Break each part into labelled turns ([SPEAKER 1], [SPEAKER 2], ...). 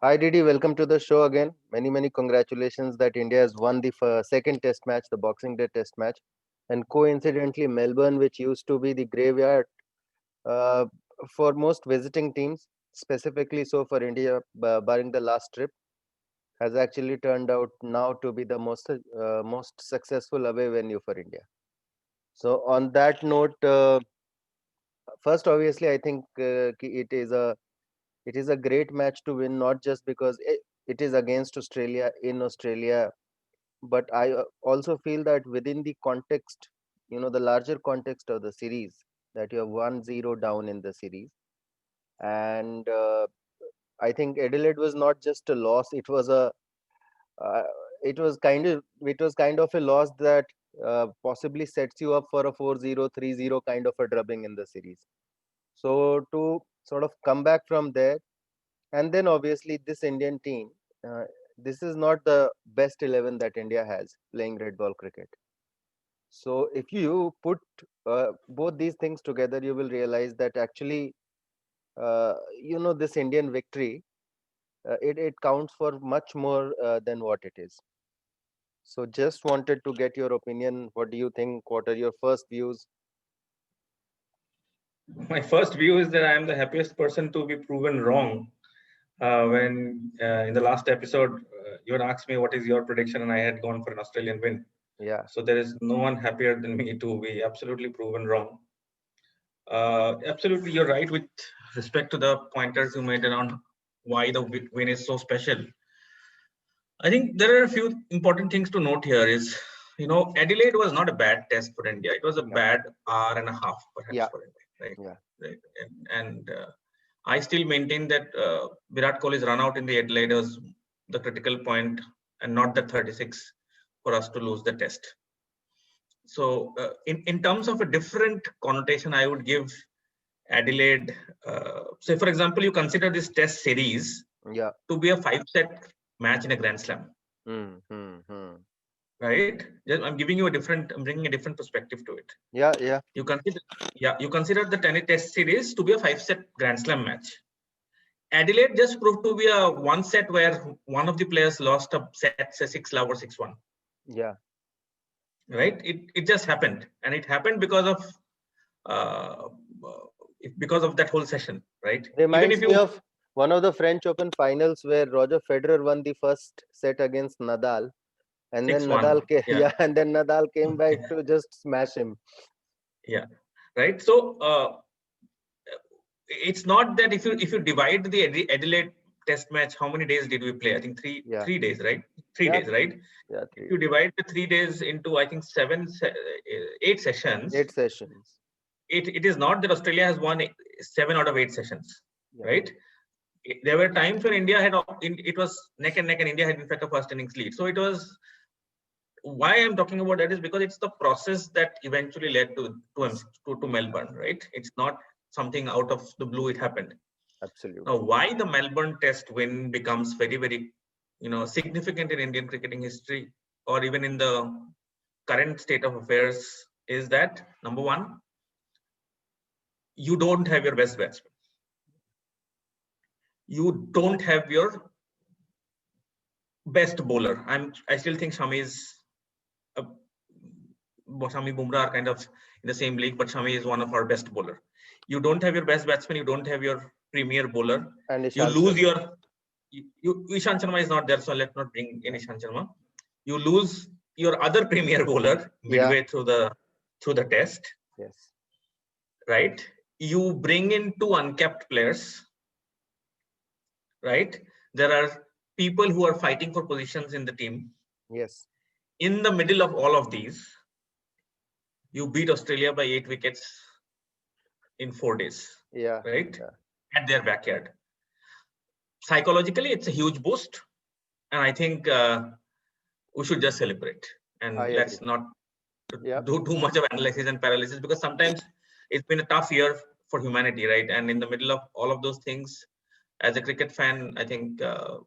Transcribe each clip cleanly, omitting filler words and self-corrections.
[SPEAKER 1] Hi Didi, welcome to the show again. Many congratulations that India has won the second test match, the Boxing Day test match. And coincidentally, Melbourne, which used to be the graveyard uh, for most visiting teams, specifically so for India, barring the last trip, has actually turned out now to be the most successful away venue for India. So on that note, first obviously I think it is a great match to win, not just because it is against Australia in Australia, but I also feel that within the context, the larger context of the series, that you have 1-0 down in the series. And I think Adelaide was not just a loss, uh, it was kind of a loss that possibly sets you up for a 4-0, 3-0 kind of a drubbing in the series. So to sort of come back from there, and then obviously this Indian team, uh, this is not the best 11 that India has playing red ball cricket. So if you put both these things together, you will realize that actually, this Indian victory, it counts for much more than what it is. So just wanted to get your opinion. What do you think? What are your first views?
[SPEAKER 2] My first view is that I am the happiest person to be proven wrong. When in the last episode, you had asked me what is your prediction, and I had gone for an Australian win.
[SPEAKER 1] Yeah,
[SPEAKER 2] So there is no one happier than me to be absolutely proven wrong. Absolutely, you're right with respect to the pointers you made around why the win is so special. I think there are a few important things to note here. Adelaide was not a bad test for India. It was a
[SPEAKER 1] yeah,
[SPEAKER 2] bad hour and a half, perhaps,
[SPEAKER 1] yeah,
[SPEAKER 2] for India. Right,
[SPEAKER 1] yeah,
[SPEAKER 2] right. And I still maintain that Virat Kohli's run out in the Adelaide was the critical point, and not the 36 for us to lose the test. So, in terms of a different connotation, I would give Adelaide. Say, for example, you consider this test series
[SPEAKER 1] yeah.
[SPEAKER 2] to be a five-set match in a Grand Slam,
[SPEAKER 1] Hmm, hmm, hmm.
[SPEAKER 2] right? I'm giving you a different. I'm bringing a different perspective to it.
[SPEAKER 1] Yeah, yeah,
[SPEAKER 2] You consider, yeah, you consider the tennis test series to be a five-set Grand Slam match. Adelaide just proved to be a one set where one of the players lost a set, say 6-love or 6-1.
[SPEAKER 1] yeah.
[SPEAKER 2] Right? It just happened, and it happened uh, because of that whole session. Right? Even
[SPEAKER 1] Reminds
[SPEAKER 2] if
[SPEAKER 1] me
[SPEAKER 2] you
[SPEAKER 1] of one of the French Open finals where Roger Federer won the first set against Nadal, and then
[SPEAKER 2] 6-1, yeah,
[SPEAKER 1] yeah, and then Nadal came back to just smash him.
[SPEAKER 2] yeah, right. So it's not that if you divide the Adelaide Test match, how many days did we play? I think three
[SPEAKER 1] Yeah,
[SPEAKER 2] 3 days, right? Three
[SPEAKER 1] yeah,
[SPEAKER 2] days, right?
[SPEAKER 1] yeah.
[SPEAKER 2] If you divide the 3 days into, I think, 8 sessions,
[SPEAKER 1] 8 sessions.
[SPEAKER 2] it is not that Australia has won 7 out of 8 sessions,
[SPEAKER 1] Yeah,
[SPEAKER 2] right? There were times when India it was neck and neck, and India had in fact a first innings lead. So it was, why I'm talking about that is because it's the process that eventually led to Melbourne, right? It's not something out of the blue. It happened. Now,
[SPEAKER 1] absolutely.
[SPEAKER 2] why the Melbourne Test win becomes very, very, significant in Indian cricketing history, or even in the current state of affairs, is that number one, you don't have your best batsman, you don't have your best bowler. I still think uh, Shami Bumrah are kind of in the same league, but Shami is one of our best bowler. You don't have your best batsman, you don't have your premier bowler.
[SPEAKER 1] And
[SPEAKER 2] You
[SPEAKER 1] Ishant
[SPEAKER 2] lose
[SPEAKER 1] Sharma.
[SPEAKER 2] Ishan Sharma is not there, so let's not bring in
[SPEAKER 1] Yeah,
[SPEAKER 2] Ishan Sharma. You lose your other premier bowler
[SPEAKER 1] yeah,
[SPEAKER 2] midway through the test,
[SPEAKER 1] yes,
[SPEAKER 2] right? You bring in two uncapped players, right? There are people who are fighting for positions in the team.
[SPEAKER 1] yes,
[SPEAKER 2] In the middle of all of these, you beat Australia by 8 wickets in 4 days,
[SPEAKER 1] yeah,
[SPEAKER 2] right?
[SPEAKER 1] yeah.
[SPEAKER 2] At their backyard. Psychologically, it's a huge boost, and I think we should just celebrate
[SPEAKER 1] I
[SPEAKER 2] and
[SPEAKER 1] agree.
[SPEAKER 2] let's not
[SPEAKER 1] Yeah,
[SPEAKER 2] do too much of analysis and paralysis, because sometimes it's been a tough year for humanity, right? And in the middle of all of those things, as a cricket fan, I think,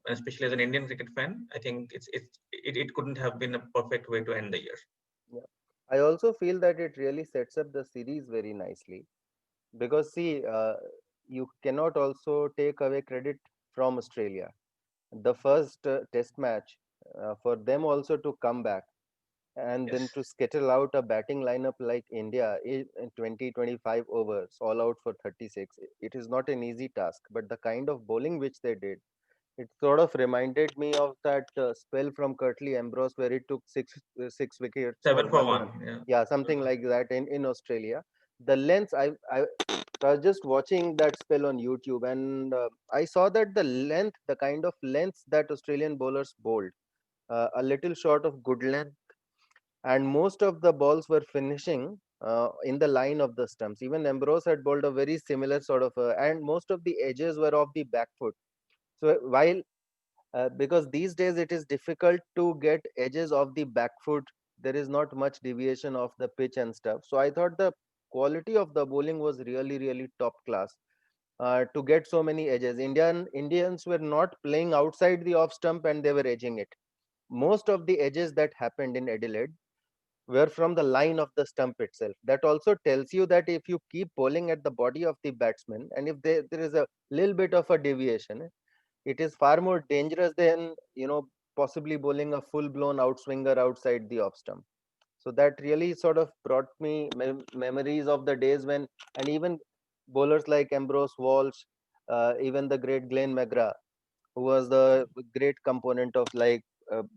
[SPEAKER 2] especially as an Indian cricket fan, I think it couldn't have been a perfect way to end the year.
[SPEAKER 1] yeah. I also feel that it really sets up the series very nicely because see, you cannot also take away credit from Australia. the first test match, for them also to come back and then
[SPEAKER 2] Yes.
[SPEAKER 1] to skittle out a batting lineup like India in 20-25 overs, all out for 36. It is not an easy task, but the kind of bowling which they did, it sort of reminded me of that spell from Curtly Ambrose where he took six wickets for 1 run.
[SPEAKER 2] 7 for 1. Yeah.
[SPEAKER 1] Yeah, something like that in Australia. The length, I was just watching that spell on YouTube, and I saw that the length, the kind of lengths that Australian bowlers bowled, a little short of good length, and most of the balls were finishing in the line of the stumps. Even Ambrose had bowled a very similar sort of, and most of the edges were off the back foot. So while because these days it is difficult to get edges of the back foot, there is not much deviation of the pitch and stuff. So I thought the quality of the bowling was really, really top class. To get so many edges, Indians were not playing outside the off stump and they were edging it. Most of the edges that happened in Adelaide were from the line of the stump itself. That also tells you that if you keep bowling at the body of the batsman, and if there is a little bit of a deviation, it is far more dangerous than possibly bowling a full blown outswinger outside the off stump. So that really sort of brought me memories of the days when, and even bowlers like Ambrose Walsh, even the great Glenn McGrath, who was the great component of like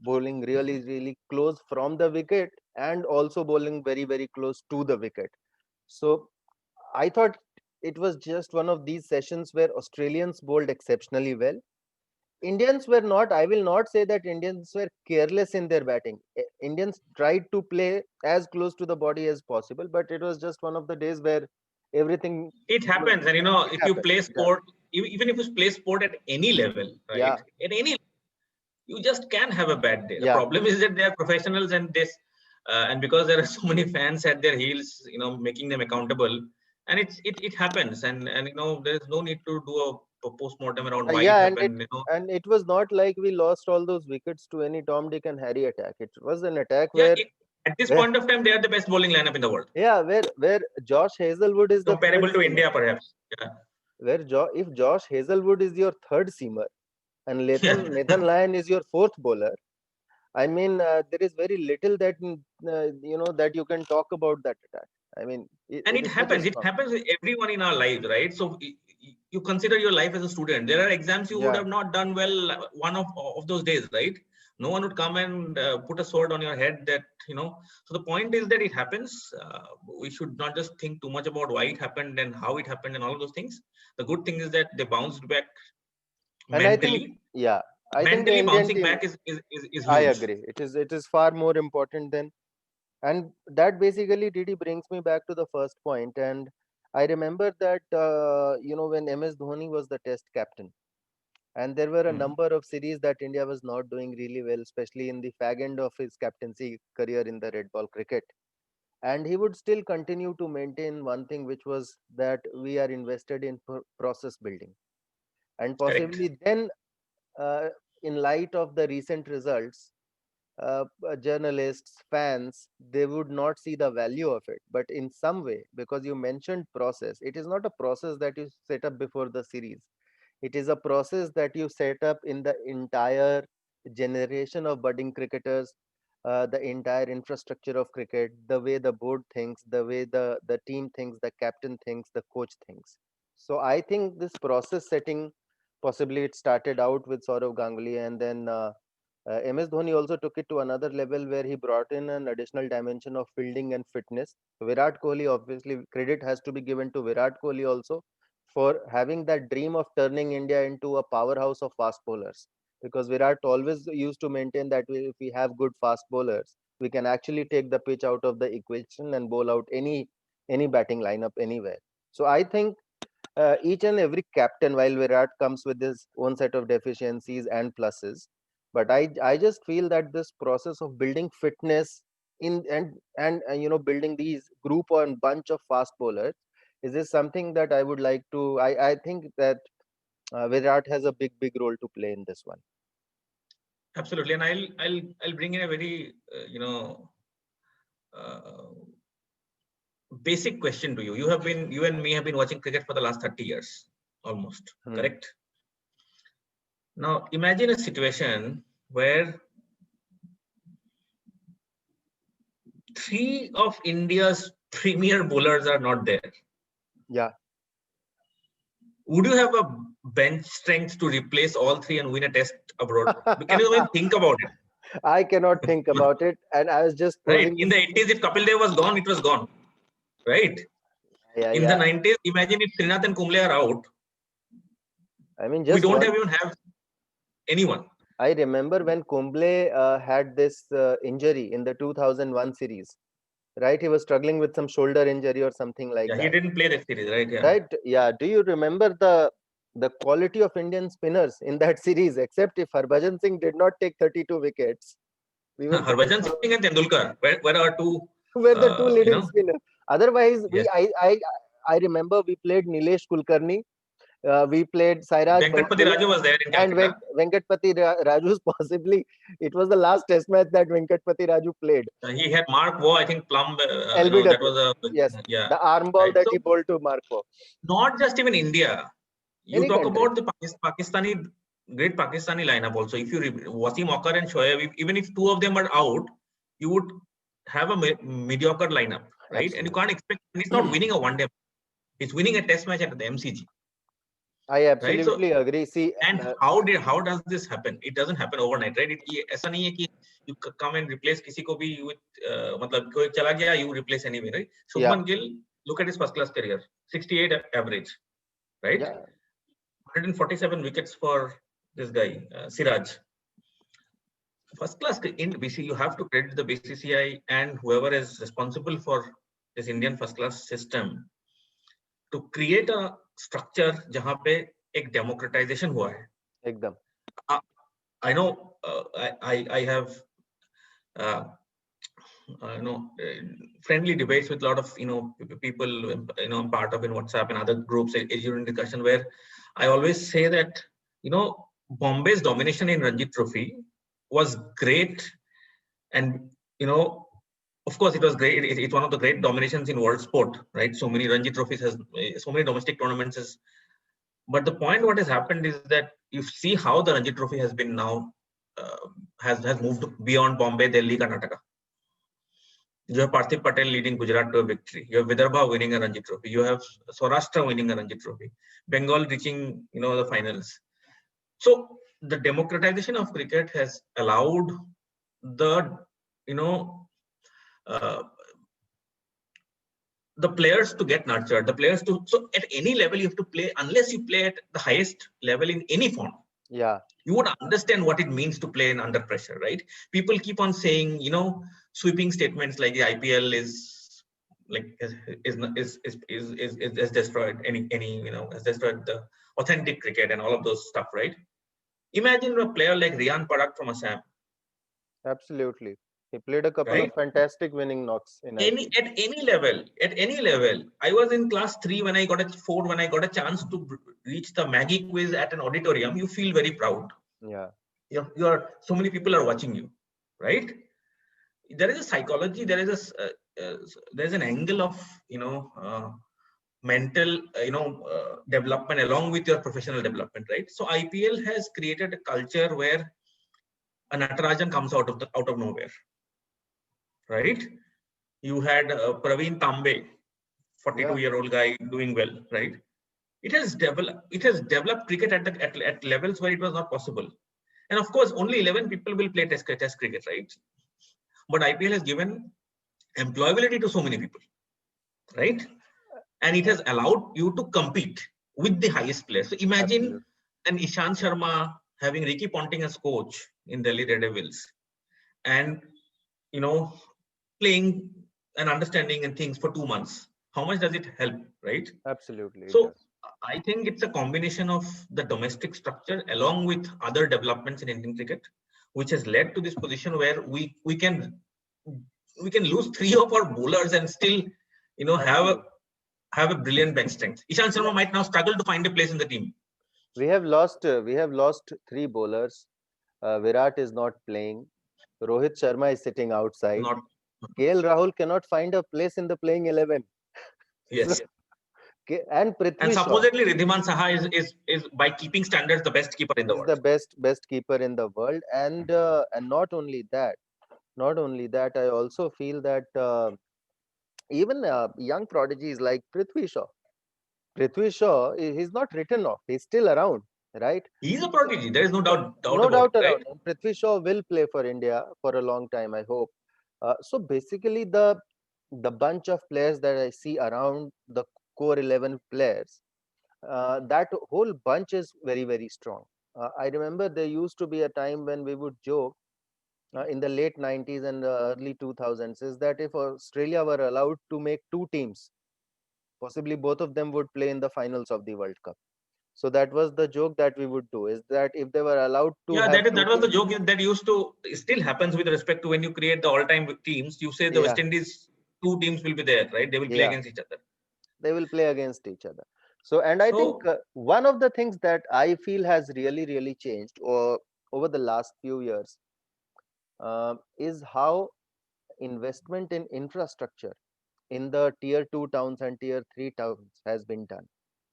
[SPEAKER 1] bowling really, really close from the wicket and also bowling very, very close to the wicket. So I thought it was just one of these sessions where Australians bowled exceptionally well. Indians were not, I will not say that Indians were careless in their batting. Indians tried to play as close to the body as possible, but it was just one of the days where everything,
[SPEAKER 2] It happens, and
[SPEAKER 1] it
[SPEAKER 2] if you
[SPEAKER 1] happened.
[SPEAKER 2] play
[SPEAKER 1] It happened.
[SPEAKER 2] sport, even if you play sport at any level, right?
[SPEAKER 1] Yeah,
[SPEAKER 2] At any, you just can have a bad day. The
[SPEAKER 1] yeah.
[SPEAKER 2] problem is that they are professionals, and and because there are so many fans at their heels, making them accountable, and it happens, and there is no need to do a post-mortem around why it
[SPEAKER 1] Yeah,
[SPEAKER 2] happened.
[SPEAKER 1] and it was not like we lost all those wickets to any Tom, Dick, and Harry attack. It was an attack
[SPEAKER 2] Yeah,
[SPEAKER 1] where,
[SPEAKER 2] at this
[SPEAKER 1] where
[SPEAKER 2] point of time, they are the best bowling lineup in the world,
[SPEAKER 1] yeah, where Josh Hazelwood is the third
[SPEAKER 2] comparable to
[SPEAKER 1] seamer.
[SPEAKER 2] India, perhaps. Yeah,
[SPEAKER 1] If Josh Hazelwood is your third seamer and
[SPEAKER 2] yeah.
[SPEAKER 1] Nathan Lyon is your fourth bowler, I mean, there is very little that that you can talk about that attack. I mean,
[SPEAKER 2] And
[SPEAKER 1] it
[SPEAKER 2] it
[SPEAKER 1] is such a
[SPEAKER 2] happens. It
[SPEAKER 1] strong.
[SPEAKER 2] happens with everyone in our lives, right? So you consider your life as a student. There are exams you would
[SPEAKER 1] Yeah,
[SPEAKER 2] have not done well one of those days, right? No one would come and put a sword on your head that. So the point is that it happens. We should not just think too much about why it happened and how it happened and all of those things. The good thing is that they bounced back
[SPEAKER 1] and I think,
[SPEAKER 2] mentally.
[SPEAKER 1] yeah, I think the
[SPEAKER 2] Mentally
[SPEAKER 1] Indian
[SPEAKER 2] bouncing
[SPEAKER 1] team.
[SPEAKER 2] back is
[SPEAKER 1] I
[SPEAKER 2] huge.
[SPEAKER 1] agree. It is far more important than, and that basically really brings me back to the first point. And I remember that when MS Dhoni was the Test captain, and there were a
[SPEAKER 2] Hmm.
[SPEAKER 1] number of series that India was not doing really well, especially in the fag end of his captaincy career in the red ball cricket. And he would still continue to maintain one thing, which was that we are invested in process building. And
[SPEAKER 2] Correct.
[SPEAKER 1] possibly then, uh, in light of the recent results, journalists, fans, they would not see the value of it. But in some way, because you mentioned process, it is not a process that you set up before the series. It is a process that you set up in the entire generation of budding cricketers, the entire infrastructure of cricket, the way the board thinks, the way the team thinks, the captain thinks, the coach thinks. So I think this process setting, possibly it started out with Saurav Ganguly, and then MS Dhoni also took it to another level where he brought in an additional dimension of fielding and fitness. Virat Kohli, obviously, credit has to be given to Virat Kohli also for having that dream of turning India into a powerhouse of fast bowlers. Because Virat always used to maintain that if we have good fast bowlers, we can actually take the pitch out of the equation and bowl out any batting lineup anywhere. So I think each and every captain, while Virat comes with his own set of deficiencies and pluses, but I just feel that this process of building fitness in and building these group or bunch of fast bowlers is this something that I would like to. I think that Virat has a big role to play in this one.
[SPEAKER 2] Absolutely, and I'll bring in a very uh, basic question to you. You and me have been watching cricket for the last 30 years, almost.
[SPEAKER 1] Hmm.
[SPEAKER 2] Correct? Now imagine a situation where three of India's premier bowlers are not there.
[SPEAKER 1] Yeah.
[SPEAKER 2] Would you have a bench strength to replace all three and win a test abroad? Can you even think about it?
[SPEAKER 1] I cannot think about it. And I was just
[SPEAKER 2] Right.
[SPEAKER 1] posing
[SPEAKER 2] In
[SPEAKER 1] this.
[SPEAKER 2] the 80s, if Kapil Dev was gone, it was gone. Right.
[SPEAKER 1] Yeah,
[SPEAKER 2] In the
[SPEAKER 1] yeah.
[SPEAKER 2] 90s, imagine if Srinath and Kumble are out,
[SPEAKER 1] I mean,
[SPEAKER 2] we
[SPEAKER 1] just
[SPEAKER 2] don't
[SPEAKER 1] one.
[SPEAKER 2] have even have anyone.
[SPEAKER 1] I remember when Kumble had this injury in the 2001 series, right? He was struggling with some shoulder injury or something like
[SPEAKER 2] Yeah, he
[SPEAKER 1] that,
[SPEAKER 2] didn't play that series, right? Yeah.
[SPEAKER 1] right? Yeah. Do you remember the quality of Indian spinners in that series? Except if Harbhajan Singh did not take 32 wickets, we were pretty
[SPEAKER 2] Harbhajan
[SPEAKER 1] sure
[SPEAKER 2] Singh and Tendulkar were our two,
[SPEAKER 1] were the two
[SPEAKER 2] you
[SPEAKER 1] leading
[SPEAKER 2] know,
[SPEAKER 1] spinners. Otherwise,
[SPEAKER 2] yes.
[SPEAKER 1] I remember we played Nilesh Kulkarni, we played Sairaj
[SPEAKER 2] Venkatpati
[SPEAKER 1] Mahindra,
[SPEAKER 2] Raju was there in
[SPEAKER 1] and
[SPEAKER 2] Calcutta.
[SPEAKER 1] Venkatpati Raju's possibly it was the last test match that Venkatpati Raju played.
[SPEAKER 2] He had Mark Waugh, I think Plum, that
[SPEAKER 1] LBW.
[SPEAKER 2] was a,
[SPEAKER 1] Yes,
[SPEAKER 2] yeah,
[SPEAKER 1] the arm ball
[SPEAKER 2] right.
[SPEAKER 1] that
[SPEAKER 2] So
[SPEAKER 1] he bowled to Marco.
[SPEAKER 2] not just even India. You
[SPEAKER 1] Any
[SPEAKER 2] talk
[SPEAKER 1] country.
[SPEAKER 2] about the Pakistani, great Pakistani lineup also. If you Wasim Akar and Shoaib, even if two of them are out, you would have a mediocre lineup, right? And you
[SPEAKER 1] Absolutely.
[SPEAKER 2] can't expect. And it's not winning a one day. It's winning a test match at the MCG,
[SPEAKER 1] I
[SPEAKER 2] right? So
[SPEAKER 1] absolutely agree. See,
[SPEAKER 2] and how does this happen? It doesn't happen overnight, right? ऐसा नहीं है कि you come and replace किसी को भी with मतलब कोई चला गया you replace anyway, right?
[SPEAKER 1] yeah,
[SPEAKER 2] Shubman Gill, look at his first class career, 68 average, right?
[SPEAKER 1] yeah,
[SPEAKER 2] 147 wickets for this guy, Siraj. First class in BC, you have to credit the BCCI and whoever is responsible for this Indian first class system to create a structure जहाँ पे एक democratization हुआ है.
[SPEAKER 1] ekdam.
[SPEAKER 2] Uh, I know I have uh, friendly debates with a lot of people I'm part of in WhatsApp and other groups during discussion where I always say that Bombay's domination in Ranji Trophy was great, and of course it was great. It's one of the great dominations in world sport, right? So many Ranji trophies has so many domestic tournaments has. But the point what has happened is that you see how the Ranji Trophy has been now has moved beyond Bombay, Delhi, Karnataka. You have Parthiv Patel leading Gujarat to a victory. You have Vidarbha winning a Ranji Trophy. You have Saurashtra winning a Ranji Trophy. Bengal reaching, the finals. So the democratization of cricket has allowed the, you know, uh, the players to get nurtured. The players to so at any level you have to play. Unless you play at the highest level in any form,
[SPEAKER 1] Yeah,
[SPEAKER 2] you would understand what it means to play in under pressure, right? People keep on saying, sweeping statements like the IPL is like is has destroyed any has destroyed the authentic cricket and all of those stuff, right? Imagine a player like Rian Parak from Assam,
[SPEAKER 1] absolutely. He played a couple of
[SPEAKER 2] right?
[SPEAKER 1] fantastic winning knocks in IPL.
[SPEAKER 2] At any level. I was in class 3 when I got a chance to reach the Maggie quiz at an auditorium. You feel very proud.
[SPEAKER 1] Yeah,
[SPEAKER 2] You are so many people are watching you, right? There is a psychology, there's an angle of mental development along with your professional development, right? So IPL has created a culture where a Natarajan comes out of nowhere, right? You had Praveen Tambe,
[SPEAKER 1] yeah,
[SPEAKER 2] 42-year-old guy doing well, right? It has developed cricket at levels where it was not possible. And of course only 11 people will play test cricket, right? But IPL has given employability to so many people, right? And it has allowed you to compete with the highest players. So imagine
[SPEAKER 1] absolutely.
[SPEAKER 2] an Ishant Sharma having Ricky Ponting as coach in Delhi Daredevils, and you know playing and understanding and things for 2 months. How much does it help, right?
[SPEAKER 1] Absolutely, it
[SPEAKER 2] So
[SPEAKER 1] does.
[SPEAKER 2] I think it's a combination of the domestic structure along with other developments in Indian cricket, which has led to this position where we can lose three of our bowlers and still, have a
[SPEAKER 1] Absolutely.
[SPEAKER 2] brilliant bench strength. Ishan
[SPEAKER 1] Yeah.
[SPEAKER 2] Sharma might now struggle to find a place in the team.
[SPEAKER 1] We have lost three bowlers. Virat is not playing. Rohit Sharma is sitting outside.
[SPEAKER 2] Not
[SPEAKER 1] KL Rahul cannot find a place in the playing 11. So,
[SPEAKER 2] yes,
[SPEAKER 1] And
[SPEAKER 2] And
[SPEAKER 1] Prithvi Shaw
[SPEAKER 2] supposedly Ridhiman Saha is by keeping standards the best keeper in the
[SPEAKER 1] is
[SPEAKER 2] world.
[SPEAKER 1] the best keeper in the world, and not only that, I also feel that even young prodigies like Prithvi Shaw. Prithvi Shaw, he's not written off. He's still around, right?
[SPEAKER 2] He's a
[SPEAKER 1] So,
[SPEAKER 2] prodigy. There is no
[SPEAKER 1] so
[SPEAKER 2] doubt
[SPEAKER 1] no
[SPEAKER 2] about it,
[SPEAKER 1] doubt around
[SPEAKER 2] right?
[SPEAKER 1] it. Prithvi Shaw will play for India for a long time, I hope. So basically, the bunch of players that I see around the core 11 players, that whole bunch is very strong. I remember there used to be a time when we would joke in the late 90s and the early 2000s is that if Australia were allowed to make two teams, possibly both of them would play in the finals of the World Cup. So that was the joke that we would do, is that if they were allowed to
[SPEAKER 2] Yeah,
[SPEAKER 1] have
[SPEAKER 2] that
[SPEAKER 1] two
[SPEAKER 2] was the
[SPEAKER 1] teams,
[SPEAKER 2] joke that used to still happens with respect to when you create the all-time teams. You say the
[SPEAKER 1] yeah,
[SPEAKER 2] West Indies two teams will be there, right? They will play
[SPEAKER 1] yeah,
[SPEAKER 2] against each other.
[SPEAKER 1] they will play against each other. So, and I think
[SPEAKER 2] So
[SPEAKER 1] one of the things that I feel has really changed over the last few years is how investment in infrastructure in the tier 2 towns and tier 3 towns has been done.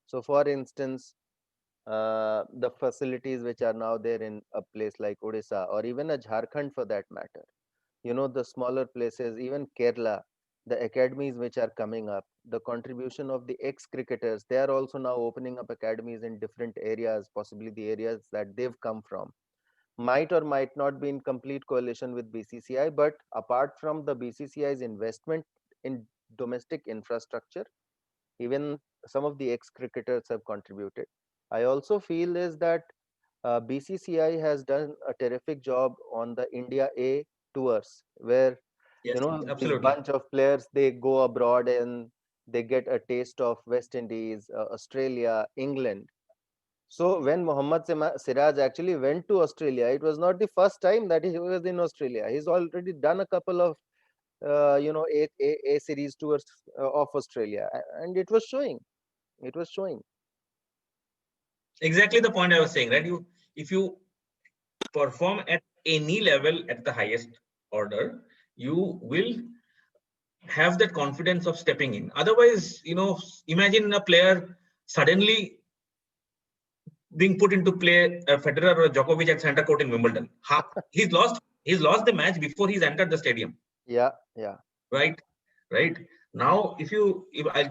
[SPEAKER 1] So, for instance, the facilities which are now there in a place like Odisha or even a Jharkhand for that matter, the smaller places, even Kerala, the academies which are coming up, the contribution of the ex cricketers, they are also now opening up academies in different areas, possibly the areas that they've come from. Might or might not be in complete coalition with BCCI, but apart from the BCCI's investment in domestic infrastructure, even some of the ex cricketers have contributed. I also feel is that BCCI has done a terrific job on the India A tours, where
[SPEAKER 2] yes,
[SPEAKER 1] this
[SPEAKER 2] absolutely.
[SPEAKER 1] bunch of players, they go abroad and they get a taste of West Indies, Australia, England. So when Siraj actually went to Australia, it was not the first time that he was in Australia. He's already done a couple of a series tours of Australia, and it was showing. It was showing.
[SPEAKER 2] Exactly the point I was saying, right? If you perform at any level at the highest order, you will have that confidence of stepping in. Otherwise, imagine a player suddenly being put into play Federer or Djokovic at center court in Wimbledon. He's lost the match before he's entered the stadium,
[SPEAKER 1] Yeah, yeah.
[SPEAKER 2] right? Right. Now, if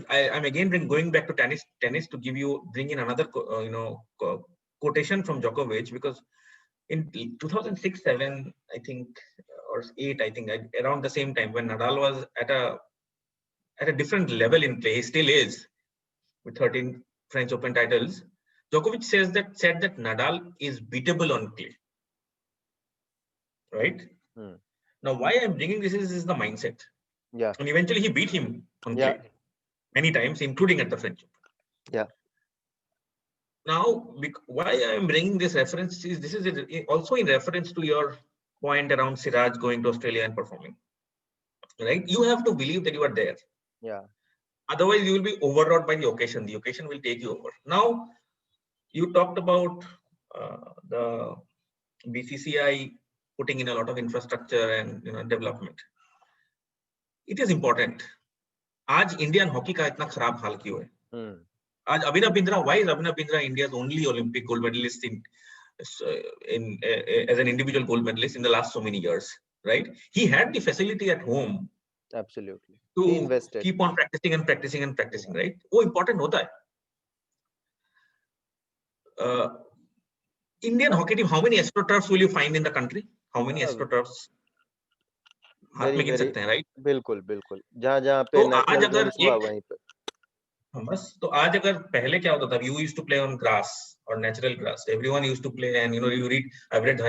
[SPEAKER 2] I'm again going back to tennis to bring in another quotation from Djokovic, because in 2006, 7, I think, or 8, I think, around the same time when Nadal was at a different level in play, he still is with 13 French Open titles. Djokovic said that Nadal is beatable on clay, right?
[SPEAKER 1] Hmm.
[SPEAKER 2] Now, why I'm bringing this is the mindset,
[SPEAKER 1] Yeah,
[SPEAKER 2] and eventually he beat him on
[SPEAKER 1] yeah,
[SPEAKER 2] clay many times, including at the French Open.
[SPEAKER 1] yeah.
[SPEAKER 2] Now, why I'm bringing this reference is this is also in reference to your point around Siraj going to Australia and performing, right? You have to believe that you are there.
[SPEAKER 1] Yeah.
[SPEAKER 2] Otherwise, you will be overawed by the occasion. The occasion will take you over. Now, you talked about the BCCI putting in a lot of infrastructure and development. It is important. आज Indian hockey का इतना खराब हाल क्यों है?
[SPEAKER 1] Hmm.
[SPEAKER 2] आज Abhinav Bindra, why is Abhinav Bindra India's only Olympic gold medalist as an individual gold medalist in the last so many years, right? He had the facility at home
[SPEAKER 1] Absolutely. He
[SPEAKER 2] to
[SPEAKER 1] invested.
[SPEAKER 2] keep on practicing and practicing and practicing,
[SPEAKER 1] Yeah.
[SPEAKER 2] right? वो important होता है. Uh, Indian
[SPEAKER 1] Uh,
[SPEAKER 2] hockey team, how many astroturfs will you find in the country? How many
[SPEAKER 1] uh,
[SPEAKER 2] astroturfs? हाथ
[SPEAKER 1] very
[SPEAKER 2] में गिन
[SPEAKER 1] very
[SPEAKER 2] सकते हैं, right?
[SPEAKER 1] बिल्कुल बिल्कुल जहाँ जहाँ
[SPEAKER 2] तो
[SPEAKER 1] पे
[SPEAKER 2] आज
[SPEAKER 1] नेशनल
[SPEAKER 2] अगर
[SPEAKER 1] गेम्स हुआ
[SPEAKER 2] एक
[SPEAKER 1] वहीं पे.
[SPEAKER 2] बस तो आज अगर पहले क्या होता था, you used to play on grass और natural grass, everyone used to play, and you read, I read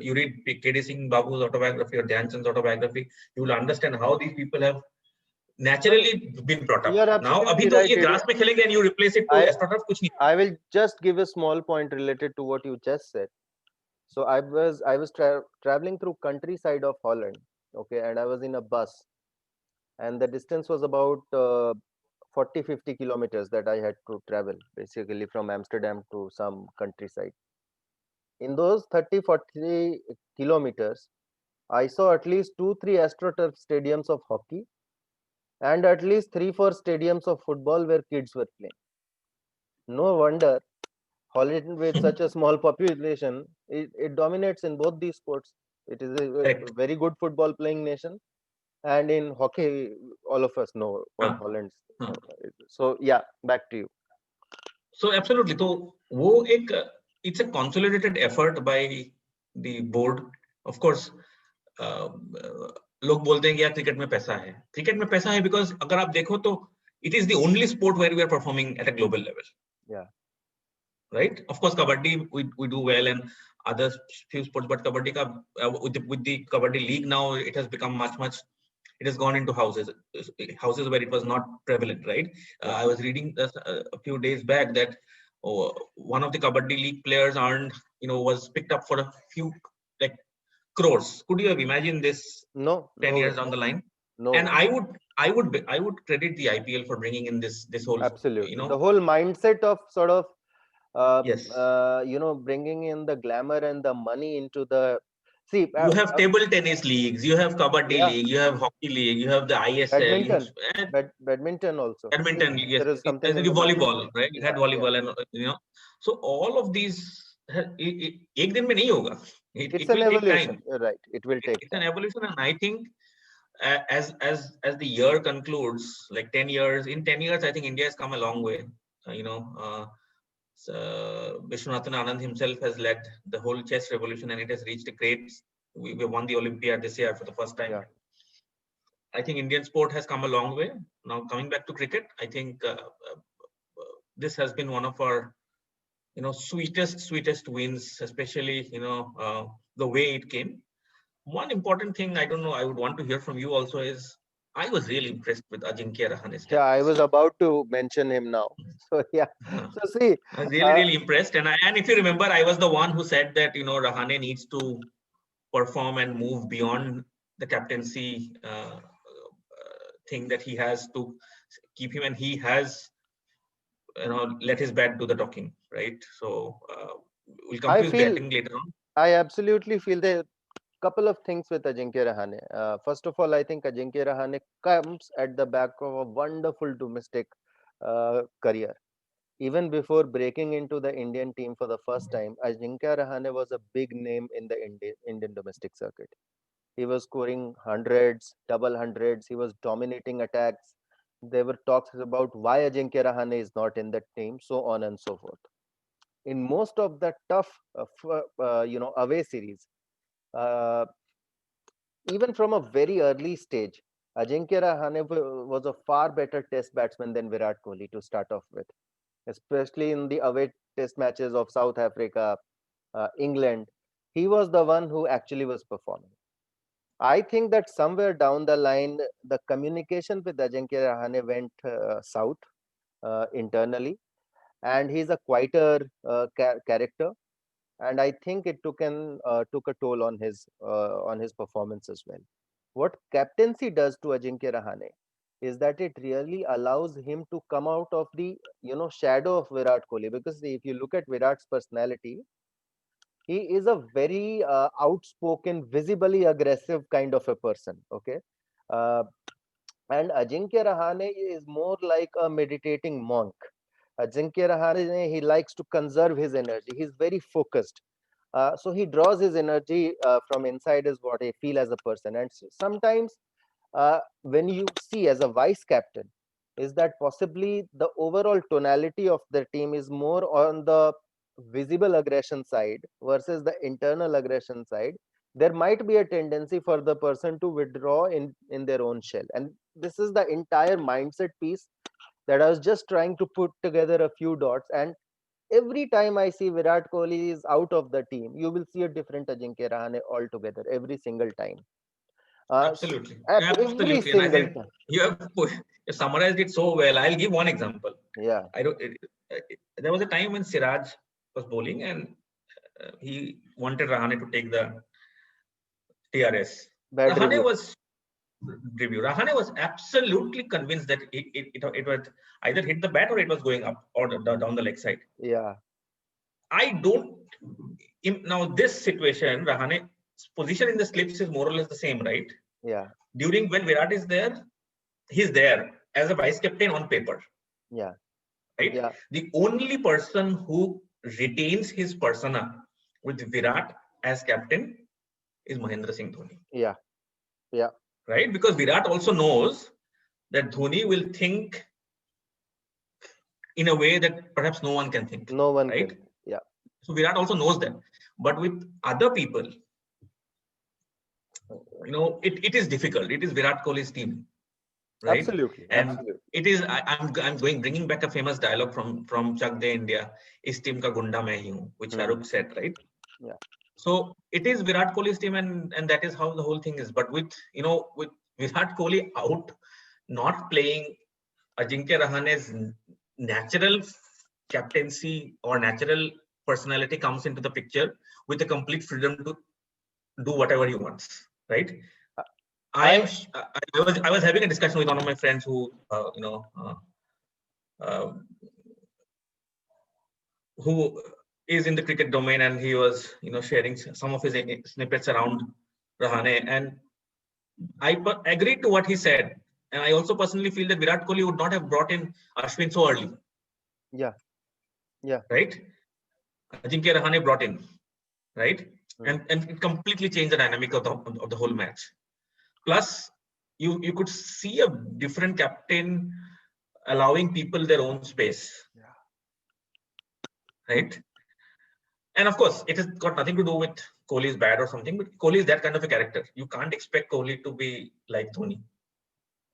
[SPEAKER 2] you read KD Singh Babu's autobiography or Dhyan Chand's autobiography, you will understand how these people have
[SPEAKER 1] No,
[SPEAKER 2] naturally been brought up.
[SPEAKER 1] you're
[SPEAKER 2] Now अभी
[SPEAKER 1] absolutely
[SPEAKER 2] तो
[SPEAKER 1] right,
[SPEAKER 2] ये
[SPEAKER 1] Eddie.
[SPEAKER 2] Grass में खेलेंगे and you replace it to
[SPEAKER 1] I
[SPEAKER 2] astroturf, कुछ नहीं.
[SPEAKER 1] I will just give a small point related to what you just said. So I was traveling through countryside of Holland, okay, and I was in a bus, and the distance was about 40-50 kilometers that I had to travel, basically from Amsterdam to some countryside. In those 30-40 kilometers, I saw at least 2-3 astroturf stadiums of hockey, and at least 3-4 stadiums of football where kids were playing. No wonder Holland, with such a small population, it dominates in both these sports. It is a
[SPEAKER 2] Correct.
[SPEAKER 1] very good football playing nation, and in hockey, all of us know what
[SPEAKER 2] हाँ,
[SPEAKER 1] Holland's.
[SPEAKER 2] हाँ.
[SPEAKER 1] Is. So yeah, back to you.
[SPEAKER 2] So absolutely. तो वो एक it's a consolidated effort by the board. Of course, लोग बोलते हैं कि यार क्रिकेट में पैसा है. क्रिकेट में पैसा है because अगर आप देखो तो it is the only sport where we are performing at a global level.
[SPEAKER 1] Yeah.
[SPEAKER 2] Right? Of course, kabaddi we do well and other few sports, but kabaddi ka, with the kabaddi league now it has become much. It has gone into houses where it was not prevalent. Right?
[SPEAKER 1] Yeah.
[SPEAKER 2] I was reading this, a few days back that one of the kabaddi league players earned, was picked up for a few like crores. Could you have imagined this
[SPEAKER 1] No,
[SPEAKER 2] 10
[SPEAKER 1] no way.
[SPEAKER 2] years down the line?
[SPEAKER 1] No
[SPEAKER 2] And
[SPEAKER 1] way.
[SPEAKER 2] I would credit the IPL for bringing in this whole,
[SPEAKER 1] Absolutely. The whole mindset of sort of,
[SPEAKER 2] yes.
[SPEAKER 1] bringing in the glamour and the money into the. See,
[SPEAKER 2] You have table tennis leagues, you have kabaddi
[SPEAKER 1] yeah,
[SPEAKER 2] league, you have hockey league, you have the ISL, you have
[SPEAKER 1] badminton, badminton also. See,
[SPEAKER 2] badminton, yes,
[SPEAKER 1] there is something in
[SPEAKER 2] you
[SPEAKER 1] the badminton.
[SPEAKER 2] volleyball, right? You had
[SPEAKER 1] Yeah, yeah.
[SPEAKER 2] volleyball, and so all of these, एक दिन में नहीं होगा.
[SPEAKER 1] It's
[SPEAKER 2] It
[SPEAKER 1] an
[SPEAKER 2] will take time.
[SPEAKER 1] evolution. You're right. It will take
[SPEAKER 2] It's an
[SPEAKER 1] time.
[SPEAKER 2] evolution, and I think as the year concludes, like 10 years, in 10 years, I think India has come a long way. Vishwanathan Anand himself has led the whole chess revolution, and it has reached a great. We won the Olympiad this year for the first time.
[SPEAKER 1] Yeah.
[SPEAKER 2] I think Indian sport has come a long way. Now coming back to cricket, I think this has been one of our, sweetest wins, especially the way it came. One important thing, I don't know, I would want to hear from you also is I was really impressed with Ajinkya Rahane's
[SPEAKER 1] Yeah, I
[SPEAKER 2] tennis.
[SPEAKER 1] was about to mention him now. So yeah.
[SPEAKER 2] Uh,
[SPEAKER 1] So see,
[SPEAKER 2] I was really impressed, and if you remember, I was the one who said that Rahane needs to perform and move beyond the captaincy thing that he has to keep him, and he has let his bat do the talking, right? So we'll come
[SPEAKER 1] I
[SPEAKER 2] to his
[SPEAKER 1] feel
[SPEAKER 2] batting later on.
[SPEAKER 1] I absolutely feel there are couple of things with Ajinkya Rahane. First of all, I think Ajinkya Rahane comes at the back of a wonderful domestic career. Even before breaking into the Indian team for the first time, Ajinkya Rahane was a big name in the Indian domestic circuit. He was scoring hundreds, double hundreds. He was dominating attacks. There were talks about why Ajinkya Rahane is not in the team, so on and so forth. In most of the tough, away series, uh, even from a very early stage, Ajinkya Rahane was a far better test batsman than Virat Kohli to start off with, especially in the away test matches of South Africa, England. He was the one who actually was performing. I think that somewhere down the line, the communication with Ajinkya Rahane went south internally, and he's a quieter character, and I think it took a toll on his performance as well. What captaincy does to Ajinkya Rahane is that it really allows him to come out of the shadow of Virat Kohli, because if you look at Virat's personality, he is a very outspoken, visibly aggressive kind of a person. Okay, uh, and Ajinkya Rahane is more like a meditating monk. Ajinkya Rahane, he likes to conserve his energy. He's very focused. So he draws his energy from inside, is what I feel as a person. And sometimes when you see as a vice captain, is that possibly the overall tonality of the team is more on the visible aggression side versus the internal aggression side. There might be a tendency for the person to withdraw in their own shell, and this is the entire mindset piece that I was just trying to put together a few dots. And every time I see Virat Kohli is out of the team, you will see a different Ajinkya Rahane altogether every single time.
[SPEAKER 2] Absolutely,
[SPEAKER 1] Every
[SPEAKER 2] absolutely, and I
[SPEAKER 1] single
[SPEAKER 2] think
[SPEAKER 1] time.
[SPEAKER 2] you summarized it so well. I'll give one example.
[SPEAKER 1] Yeah,
[SPEAKER 2] I don't. There was a time when Siraj was bowling, and he wanted Rahane to take the TRS.
[SPEAKER 1] bad
[SPEAKER 2] Rahane
[SPEAKER 1] review.
[SPEAKER 2] was Rahane was absolutely convinced that it would either hit the bat or it was going up or down the leg side.
[SPEAKER 1] Yeah,
[SPEAKER 2] I don't. Now this situation, Rahane's position in the slips is more or less the same, right?
[SPEAKER 1] yeah,
[SPEAKER 2] During when Virat is there, he's there as a vice captain on paper,
[SPEAKER 1] Yeah.
[SPEAKER 2] right?
[SPEAKER 1] Yeah.
[SPEAKER 2] The only person who retains his persona with Virat as captain is Mahendra Singh Dhoni,
[SPEAKER 1] Yeah. Yeah.
[SPEAKER 2] right? Because Virat also knows that Dhoni will think in a way that perhaps no one can think,
[SPEAKER 1] No one
[SPEAKER 2] right?
[SPEAKER 1] can. Yeah.
[SPEAKER 2] So Virat also knows that. But with other people, it is difficult. It is Virat Kohli's team, right?
[SPEAKER 1] Absolutely.
[SPEAKER 2] And
[SPEAKER 1] Absolutely.
[SPEAKER 2] it is I'm bringing back a famous dialogue from Chak De India, is team ka gunda main hi hu, which
[SPEAKER 1] Hmm.
[SPEAKER 2] Shahrukh said, right?
[SPEAKER 1] Yeah.
[SPEAKER 2] So it is Virat Kohli's team, and that is how the whole thing is. But with Virat Kohli out, not playing, Ajinkya Rahane's natural captaincy or natural personality comes into the picture with a complete freedom to do whatever he wants, right?
[SPEAKER 1] I
[SPEAKER 2] I was having a discussion with one of my friends uh, who is in the cricket domain, and he was sharing some of his snippets around Rahane, and agreed to what he said. And I also personally feel that Virat Kohli would not have brought in Ashwin so early,
[SPEAKER 1] Yeah. Yeah.
[SPEAKER 2] right? Ajinkya Rahane brought in, right?
[SPEAKER 1] Hmm.
[SPEAKER 2] And it completely changed the dynamic of the whole match. Plus, you could see a different captain allowing people their own space,
[SPEAKER 1] Yeah.
[SPEAKER 2] right? And of course, it has got nothing to do with Kohli is bad or something, but Kohli is that kind of a character. You can't expect Kohli to be like Dhoni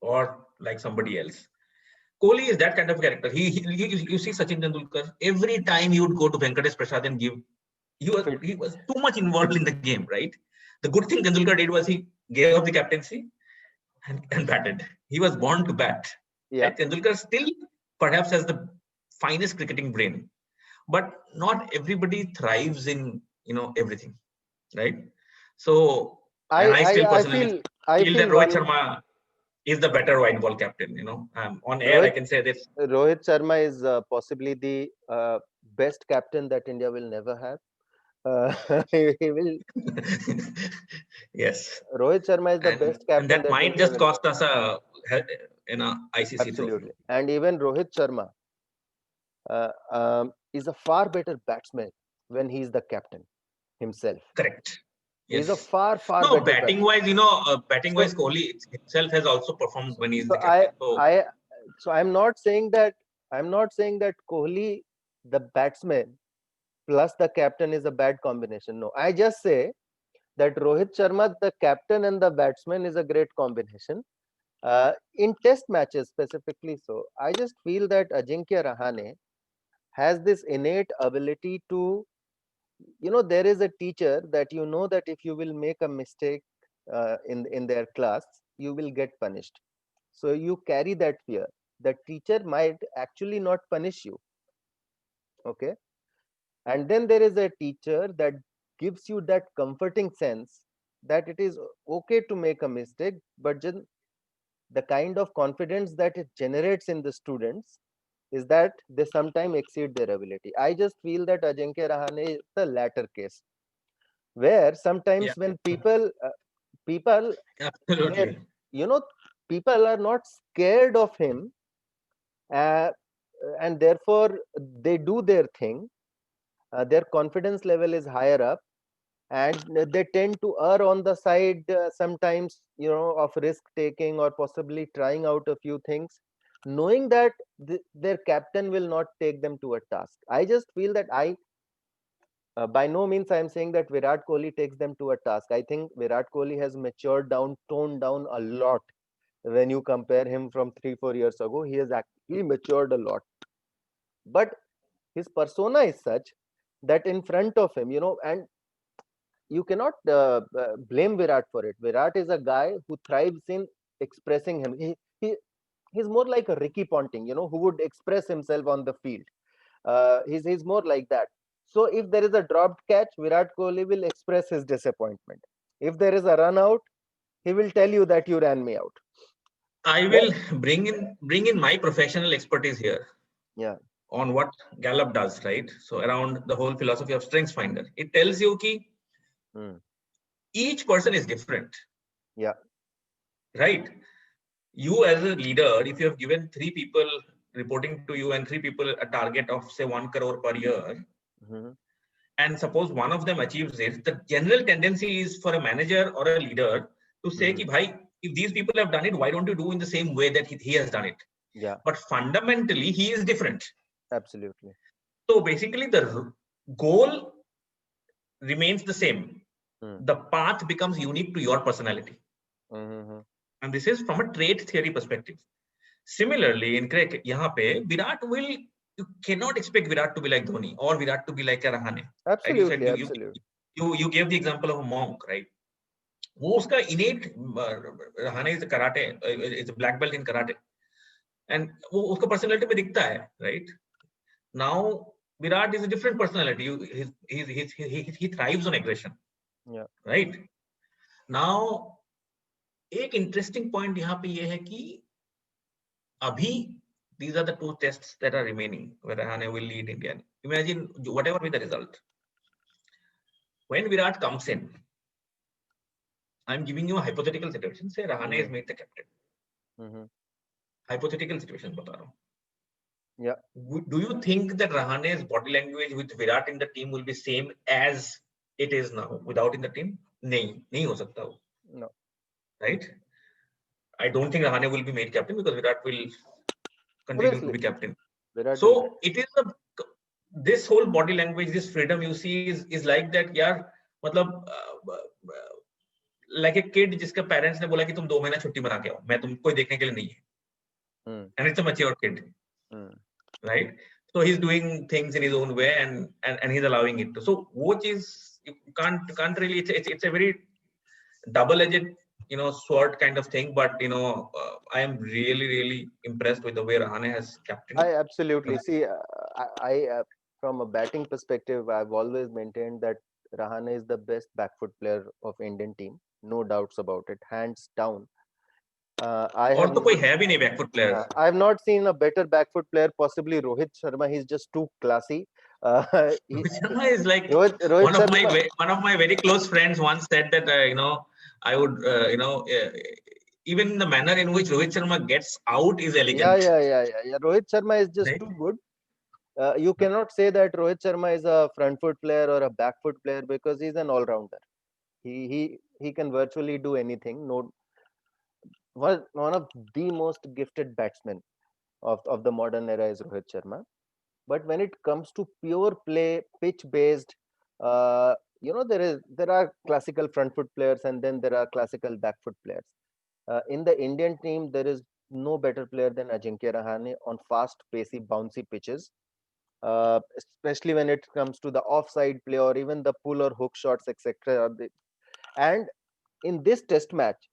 [SPEAKER 2] or like somebody else. Kohli is that kind of character. You see Sachin Tendulkar, every time he would go to Venkatesh Prasad and give,
[SPEAKER 1] Fit.
[SPEAKER 2] he was too much involved in the game, right? The good thing Tendulkar did was he gave up the captaincy and batted. He was born to bat,
[SPEAKER 1] Yeah.
[SPEAKER 2] right? Tendulkar still perhaps has the finest cricketing brain, but not everybody thrives in everything, right? So, and
[SPEAKER 1] I
[SPEAKER 2] I
[SPEAKER 1] I
[SPEAKER 2] still
[SPEAKER 1] I
[SPEAKER 2] personally
[SPEAKER 1] feel I
[SPEAKER 2] feel that
[SPEAKER 1] feel
[SPEAKER 2] Rohit
[SPEAKER 1] one
[SPEAKER 2] Sharma is the better white ball captain. On air I
[SPEAKER 1] Rohit
[SPEAKER 2] can say this.
[SPEAKER 1] Rohit Sharma is possibly the best captain that India will never have. He will.
[SPEAKER 2] Yes,
[SPEAKER 1] Rohit Sharma is the
[SPEAKER 2] and
[SPEAKER 1] best
[SPEAKER 2] and
[SPEAKER 1] captain
[SPEAKER 2] that
[SPEAKER 1] that
[SPEAKER 2] might
[SPEAKER 1] India
[SPEAKER 2] just
[SPEAKER 1] will never.
[SPEAKER 2] cost us a ICC trophy.
[SPEAKER 1] Absolutely. And even Rohit Sharma is a far better batsman when he is the captain himself.
[SPEAKER 2] Correct.
[SPEAKER 1] He's a
[SPEAKER 2] Yes.
[SPEAKER 1] far, far
[SPEAKER 2] No,
[SPEAKER 1] better
[SPEAKER 2] batting
[SPEAKER 1] batsman.
[SPEAKER 2] wise, batting
[SPEAKER 1] So,
[SPEAKER 2] wise, Kohli himself has also performed when he's
[SPEAKER 1] so
[SPEAKER 2] the captain. So
[SPEAKER 1] I, so I'm not saying that Kohli, the batsman plus the captain is a bad combination. No, I just say that Rohit Sharma, the captain and the batsman, is a great combination. In test matches specifically, so I just feel that Ajinkya Rahane has this innate ability to, there is a teacher that that if you will make a mistake in their class, you will get punished. So you carry that fear. The teacher might actually not punish you, okay? And then there is a teacher that gives you that comforting sense that it is okay to make a mistake, but just the kind of confidence that it generates in the students is that they sometimes exceed their ability. I just feel that Ajinkya Rahane is the latter case, where sometimes
[SPEAKER 2] yeah,
[SPEAKER 1] when people where
[SPEAKER 2] absolutely.
[SPEAKER 1] you know people are not scared of him, uh, and therefore they do their thing, their confidence level is higher up, and they tend to err on the side sometimes of risk taking or possibly trying out a few things, knowing that their captain will not take them to a task. I just feel that by no means I am saying that Virat Kohli takes them to a task. I think Virat Kohli has matured down, toned down a lot. When you compare him from 3 4 years ago, he has actually matured a lot, but his persona is such that in front of him, and you cannot blame Virat for it. Virat is a guy who thrives in expressing him. He's more like a Ricky Ponting, who would express himself on the field. He's more like that. So if there is a dropped catch, Virat Kohli will express his disappointment. If there is a run out, he will tell you that you ran me out.
[SPEAKER 2] I
[SPEAKER 1] Well,
[SPEAKER 2] will bring in my professional expertise here
[SPEAKER 1] yeah.
[SPEAKER 2] on what Gallup does, right? So around the whole philosophy of strengths finder, it tells you ki
[SPEAKER 1] Hmm.
[SPEAKER 2] each person is different,
[SPEAKER 1] Yeah.
[SPEAKER 2] right? You as a leader, if you have given three people reporting to you and three people a target of say 1 crore per year,
[SPEAKER 1] Hmm.
[SPEAKER 2] and suppose one of them achieves it, the general tendency is for a manager or a leader to say,
[SPEAKER 1] Hmm.
[SPEAKER 2] ki, bhai, if these people have done it, why don't you do in the same way that he has done it?
[SPEAKER 1] Yeah,
[SPEAKER 2] But fundamentally, he is different.
[SPEAKER 1] absolutely.
[SPEAKER 2] So basically, the goal remains the same.
[SPEAKER 1] Hmm.
[SPEAKER 2] The path becomes unique to your personality.
[SPEAKER 1] Hmm.
[SPEAKER 2] And this is from a trait theory perspective. Similarly, in cricket, यहाँ पे Virat will, you cannot expect Virat to be like Dhoni or Virat to be like a Rahane, right? You said
[SPEAKER 1] Absolutely, absolutely.
[SPEAKER 2] you gave the example of a monk, right? वो उसका innate Rahane is a karate, is a black belt in karate, and वो उसका personality में दिखता है, right? Now Virat is a different personality. He thrives on aggression,
[SPEAKER 1] Yeah.
[SPEAKER 2] right? Now एक interesting point यहाँ पे ये है कि अभी these are the two tests that are remaining where Rahane will lead India. Imagine whatever be the result. When Virat comes in, I'm giving you a hypothetical situation. Say Rahane is
[SPEAKER 1] Hmm.
[SPEAKER 2] made the captain.
[SPEAKER 1] Hmm.
[SPEAKER 2] Hypothetical situation बता रहा हूँ.
[SPEAKER 1] Yeah.
[SPEAKER 2] Do you think that Rahane's body language with Virat in the team will be same as it is now without in the team? नहीं, नहीं हो सकता वो,
[SPEAKER 1] No.
[SPEAKER 2] right? I don't think Rahane will be made captain because Virat will continue to
[SPEAKER 1] Obviously,
[SPEAKER 2] be captain.
[SPEAKER 1] Virat will
[SPEAKER 2] So it is a, this whole body language, this freedom you see is like that. यार मतलब like a kid जिसके parents ने बोला कि तुम 2 महीना छुट्टी मना के आओ, मैं तुमको कोई देखने के लिए नहीं है,
[SPEAKER 1] Hmm.
[SPEAKER 2] and it's a mature kid,
[SPEAKER 1] Hmm.
[SPEAKER 2] right? So he's doing things in his own way, and he's allowing it to. So which is, you can't really, it's a very double-edged, sword kind of thing. But I am really impressed with the way Rahane has captained.
[SPEAKER 1] I absolutely
[SPEAKER 2] And
[SPEAKER 1] see. I from a batting perspective, I've always maintained that Rahane is the best back foot player of Indian team. No doubts about it, hands down. I
[SPEAKER 2] और
[SPEAKER 1] have
[SPEAKER 2] तो कोई
[SPEAKER 1] not.
[SPEAKER 2] है भी नहीं back foot player.
[SPEAKER 1] Yeah, I have not seen a better back foot player. Possibly Rohit Sharma. He's just too classy. He,
[SPEAKER 2] Rohit Sharma is like
[SPEAKER 1] Rohit Sharma.
[SPEAKER 2] one of my very close friends once said that I would even the manner in which Rohit Sharma gets out is
[SPEAKER 1] Yeah,
[SPEAKER 2] elegant,
[SPEAKER 1] yeah, yeah, yeah, yeah. Rohit Sharma is just
[SPEAKER 2] right?
[SPEAKER 1] too good. You cannot say that Rohit Sharma is a front foot player or a back foot player because he's an all rounder. He can virtually do anything. No, one of the most gifted batsmen of the modern era is Rohit Sharma. But when it comes to pure play, pitch based, there are classical front foot players and then there are classical back foot players. In the Indian team, there is no better player than Ajinkya Rahane on fast, pacey, bouncy pitches. Especially when it comes to the offside play or even the pull or hook shots, etc. And in this test match,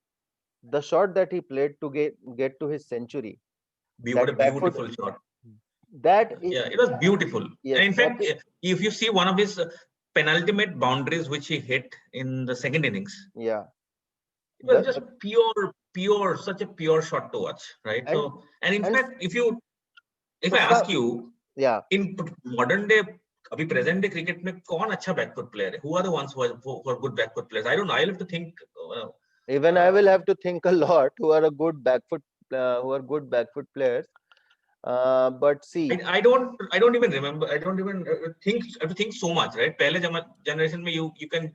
[SPEAKER 1] the shot that he played to get to his century,
[SPEAKER 2] What a
[SPEAKER 1] that back foot,
[SPEAKER 2] beautiful shot.
[SPEAKER 1] that is,
[SPEAKER 2] Yeah, it was beautiful. And
[SPEAKER 1] yes,
[SPEAKER 2] in fact, if you see one of his penultimate boundaries which he hit in the second innings,
[SPEAKER 1] yeah,
[SPEAKER 2] it was just
[SPEAKER 1] the
[SPEAKER 2] pure, such a pure shot to watch, right?
[SPEAKER 1] and
[SPEAKER 2] So, and in
[SPEAKER 1] and
[SPEAKER 2] fact, if
[SPEAKER 1] for
[SPEAKER 2] I
[SPEAKER 1] some,
[SPEAKER 2] ask you,
[SPEAKER 1] yeah,
[SPEAKER 2] in modern day, अभी present day cricket में कौन अच्छा backfoot player है? Who are the ones who are good backfoot players? I don't know. I'll have to think.
[SPEAKER 1] even I
[SPEAKER 2] Uh,
[SPEAKER 1] will have to think a lot who are a good back foot, who are good back foot players. But see,
[SPEAKER 2] I don't even remember. I don't even think. I have to think so much, right? पहले generation में you can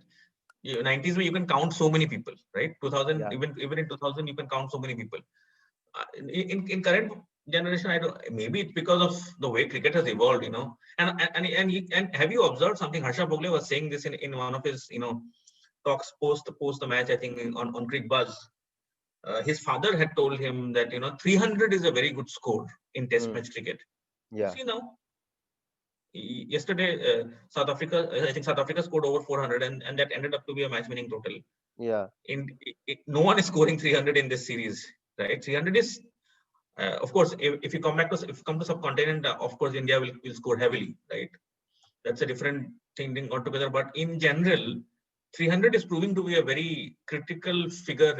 [SPEAKER 2] 90s में you can count so many people, right? 2000,
[SPEAKER 1] yeah,
[SPEAKER 2] even in 2000 you can count so many people. In current generation, I don't. Maybe it's because of the way cricket has evolved, And have you observed something? Harsha Bhogle was saying this in one of his talks post the match. I think on Cricket Buzz. His father had told him that 300 is a very good score in Test
[SPEAKER 1] mm,
[SPEAKER 2] match cricket. You
[SPEAKER 1] yeah,
[SPEAKER 2] see now, yesterday South Africa, I think South Africa scored over 400, and that ended up to be a match winning total.
[SPEAKER 1] yeah,
[SPEAKER 2] No one is scoring 300 in this series, right? 300 is, of course, if you come back to, if you come to subcontinent, of course India will score heavily, right? That's a different thing altogether. But in general, 300 is proving to be a very critical figure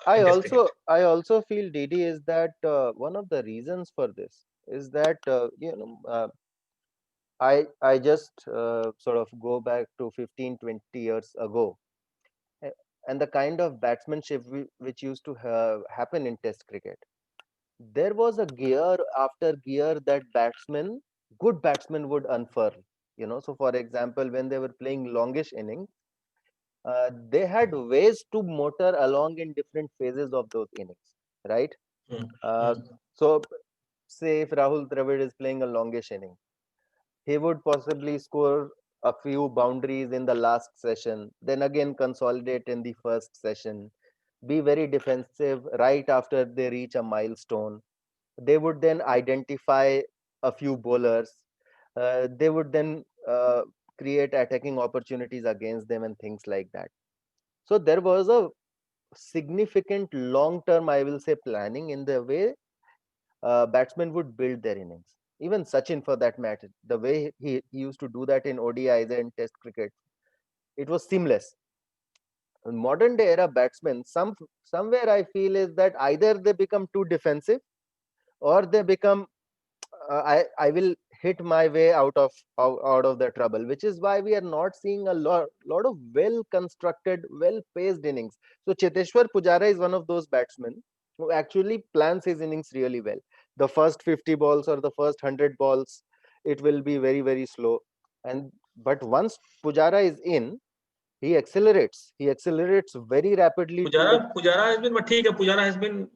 [SPEAKER 1] I
[SPEAKER 2] in Test
[SPEAKER 1] also
[SPEAKER 2] cricket.
[SPEAKER 1] I also feel DD is that one of the reasons for this is that I just sort of go back to 15-20 years ago. and the kind of batsmanship which used to happen in Test cricket, there was a gear after gear that good batsmen would unfurl. So for example, when they were playing longish innings, they had ways to motor along in different phases of those innings, right?
[SPEAKER 2] Hmm.
[SPEAKER 1] Uh,
[SPEAKER 2] Hmm.
[SPEAKER 1] so, say if Rahul Dravid is playing a longish inning, he would possibly score a few boundaries in the last session, then again consolidate in the first session, be very defensive right after they reach a milestone. They would then identify a few bowlers. They would then create attacking opportunities against them and things like that. So there was a significant long term, I will say, planning in the way batsmen would build their innings. Even Sachin, for that matter, the way he used to do that in ODIs and Test cricket, it was seamless. Modern day era batsmen, somewhere I feel is that either they become too defensive or they become I will hit my way out of the trouble, which is why we are not seeing a lot of well constructed, well paced innings. So Cheteshwar Pujara is one of those batsmen who actually plans his innings really well. The first 50 balls or the first 100 balls, it will be very very slow, and but once Pujara is in, he accelerates very rapidly to the
[SPEAKER 2] Pujara has been, but ठीक है, Pujara has been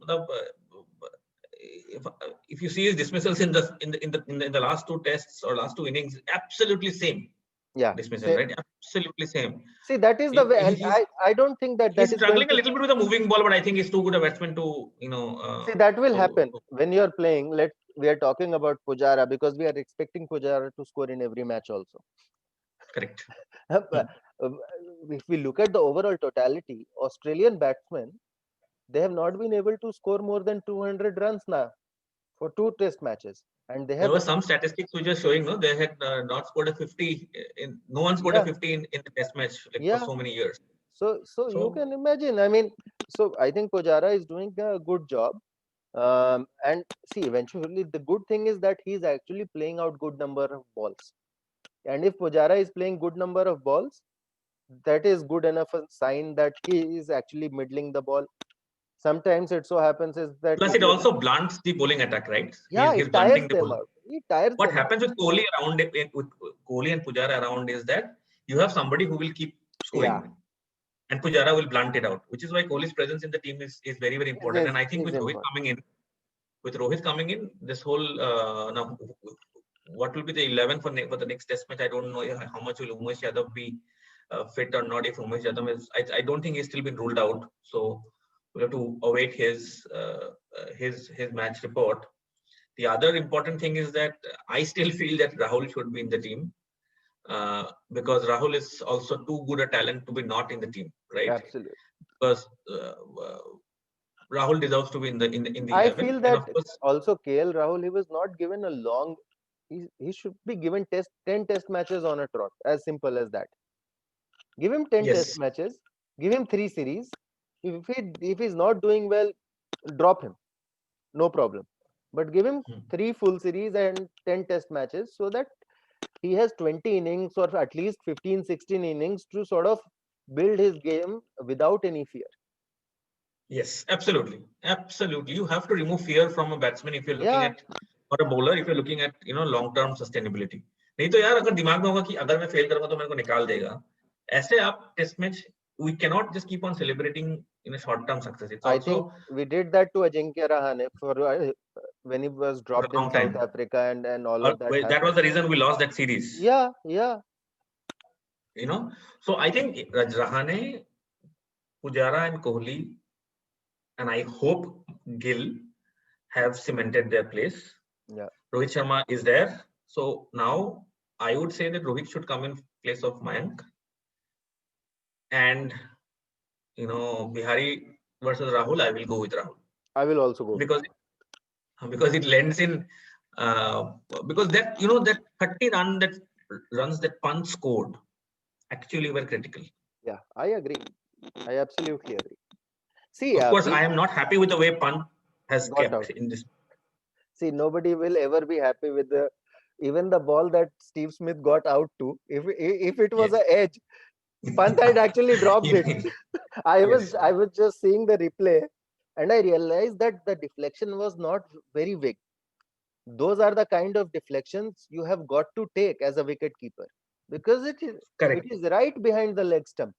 [SPEAKER 2] if if you see his dismissals in the last two tests or last two innings, absolutely same
[SPEAKER 1] yeah.
[SPEAKER 2] dismissal,
[SPEAKER 1] Say,
[SPEAKER 2] right? Absolutely same.
[SPEAKER 1] see, that is the way, and I don't think that
[SPEAKER 2] He's
[SPEAKER 1] that is going
[SPEAKER 2] struggling a
[SPEAKER 1] to.
[SPEAKER 2] little bit with a moving ball, but I think he's too good a batsman to
[SPEAKER 1] See, that will happen
[SPEAKER 2] to
[SPEAKER 1] when you're playing. We are talking about Pujara because we are expecting Pujara to score in every match also.
[SPEAKER 2] correct. Hmm.
[SPEAKER 1] If we look at the overall totality, Australian batsmen, they have not been able to score more than 200 runs now for two test matches. And they
[SPEAKER 2] There
[SPEAKER 1] have,
[SPEAKER 2] were some statistics which are showing, no, they had not scored a 50 no one scored a
[SPEAKER 1] yeah,
[SPEAKER 2] 50 in the test match like for
[SPEAKER 1] yeah.
[SPEAKER 2] so many years.
[SPEAKER 1] So you
[SPEAKER 2] So
[SPEAKER 1] can imagine. I mean, so I think Pujara is doing a good job. And see, eventually, the good thing is that he's actually playing out good number of balls. And if Pujara is playing good number of balls, that is good enough a sign that he is actually middling the ball. Sometimes it so happens is that
[SPEAKER 2] plus
[SPEAKER 1] if
[SPEAKER 2] it
[SPEAKER 1] you,
[SPEAKER 2] also blunts the bowling attack, right?
[SPEAKER 1] yeah,
[SPEAKER 2] He's
[SPEAKER 1] it tires
[SPEAKER 2] blunting the
[SPEAKER 1] them
[SPEAKER 2] bowling.
[SPEAKER 1] out. It tires
[SPEAKER 2] What
[SPEAKER 1] them out.
[SPEAKER 2] happens with Kohli around with Kohli and Pujara around is that you have somebody who will keep
[SPEAKER 1] Yeah,
[SPEAKER 2] scoring and Pujara will blunt it out, which is why Kohli's presence in the team is very, very important. And I think
[SPEAKER 1] is important.
[SPEAKER 2] with Rohit coming in, this whole now what will be the 11 for the next test match? I don't know how much will Umesh Yadav be fit or not. If Umesh Yadav is, I don't think he's still been ruled out. So we'll have to await his match report. The other important thing is that I still feel that Rahul should be in the team because Rahul is also too good a talent to be not in the team, right?
[SPEAKER 1] Absolutely.
[SPEAKER 2] Because Rahul deserves to be in the
[SPEAKER 1] I
[SPEAKER 2] 11,
[SPEAKER 1] feel
[SPEAKER 2] and
[SPEAKER 1] that
[SPEAKER 2] of course,
[SPEAKER 1] also KL Rahul, he was not given a long, he should be given 10 test matches on a trot. As simple as that. Give him 10 test
[SPEAKER 2] yes.
[SPEAKER 1] matches, give him three series. If he's not doing well, drop him. No problem. But give him
[SPEAKER 2] Hmm.
[SPEAKER 1] three full series and 10 test matches so that he has 20 innings or at least 15, 16 innings to sort of build his game without any fear.
[SPEAKER 2] Yes, absolutely, absolutely. You have to remove fear from a batsman if you're looking
[SPEAKER 1] Yeah,
[SPEAKER 2] at or a bowler if you're looking at long term sustainability. नहीं तो यार अगर दिमाग में होगा कि अगर मैं फेल करूंगा तो मेरे को निकाल देगा ऐसे आप test match we cannot just keep on celebrating in a short term success. It's
[SPEAKER 1] I
[SPEAKER 2] also
[SPEAKER 1] think we did that to Ajinkya Rahane for when he was
[SPEAKER 2] for a
[SPEAKER 1] dropped in
[SPEAKER 2] long
[SPEAKER 1] South
[SPEAKER 2] time.
[SPEAKER 1] Africa and all of that
[SPEAKER 2] Well, that was
[SPEAKER 1] happened.
[SPEAKER 2] the reason we lost that series.
[SPEAKER 1] Yeah, yeah.
[SPEAKER 2] So I think Rahane, Pujara, and Kohli, and I hope Gill have cemented their place.
[SPEAKER 1] Yeah,
[SPEAKER 2] Rohit Sharma is there. So now I would say that Rohit should come in place of Mayank. And Bihari versus Rahul, I will go with Rahul
[SPEAKER 1] I will also go with
[SPEAKER 2] because
[SPEAKER 1] Rahul.
[SPEAKER 2] because it lends in uh, because that 30 runs that Pant scored actually were critical.
[SPEAKER 1] Yeah, I agree. I absolutely agree. See,
[SPEAKER 2] Of course, I am not happy with the way Pant has
[SPEAKER 1] got
[SPEAKER 2] kept
[SPEAKER 1] out.
[SPEAKER 2] in this.
[SPEAKER 1] See, nobody will ever be happy with the even the ball that Steve Smith got out to. If it was
[SPEAKER 2] Yes.
[SPEAKER 1] a edge, Pant had actually dropped it.
[SPEAKER 2] Yes,
[SPEAKER 1] I was just seeing the replay, and I realized that the deflection was not very big. Those are the kind of deflections you have got to take as a wicket keeper, because it
[SPEAKER 2] correct.
[SPEAKER 1] is right behind the leg stump.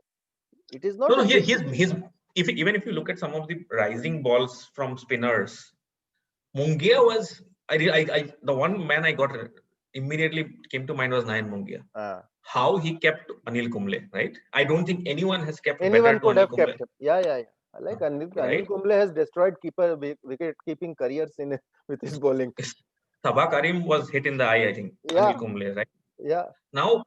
[SPEAKER 1] It is
[SPEAKER 2] No,
[SPEAKER 1] not
[SPEAKER 2] no,
[SPEAKER 1] a
[SPEAKER 2] here
[SPEAKER 1] big
[SPEAKER 2] he's
[SPEAKER 1] deflection.
[SPEAKER 2] if even if you look at some of the rising balls from spinners, Mungia was the one man I got immediately came to mind was Nayan Mungia.
[SPEAKER 1] uh,
[SPEAKER 2] How he kept Anil Kumble, right? I don't think anyone has kept better
[SPEAKER 1] Anyone
[SPEAKER 2] to
[SPEAKER 1] could
[SPEAKER 2] Anil
[SPEAKER 1] have
[SPEAKER 2] Kumble,
[SPEAKER 1] kept him. Yeah. Like Anil
[SPEAKER 2] right?
[SPEAKER 1] Kumble has destroyed keeper wicket keeping careers in with his bowling.
[SPEAKER 2] Sabah Karim was hit in the eye, I think. Anil
[SPEAKER 1] Yeah,
[SPEAKER 2] Kumble, right?
[SPEAKER 1] yeah,
[SPEAKER 2] Now,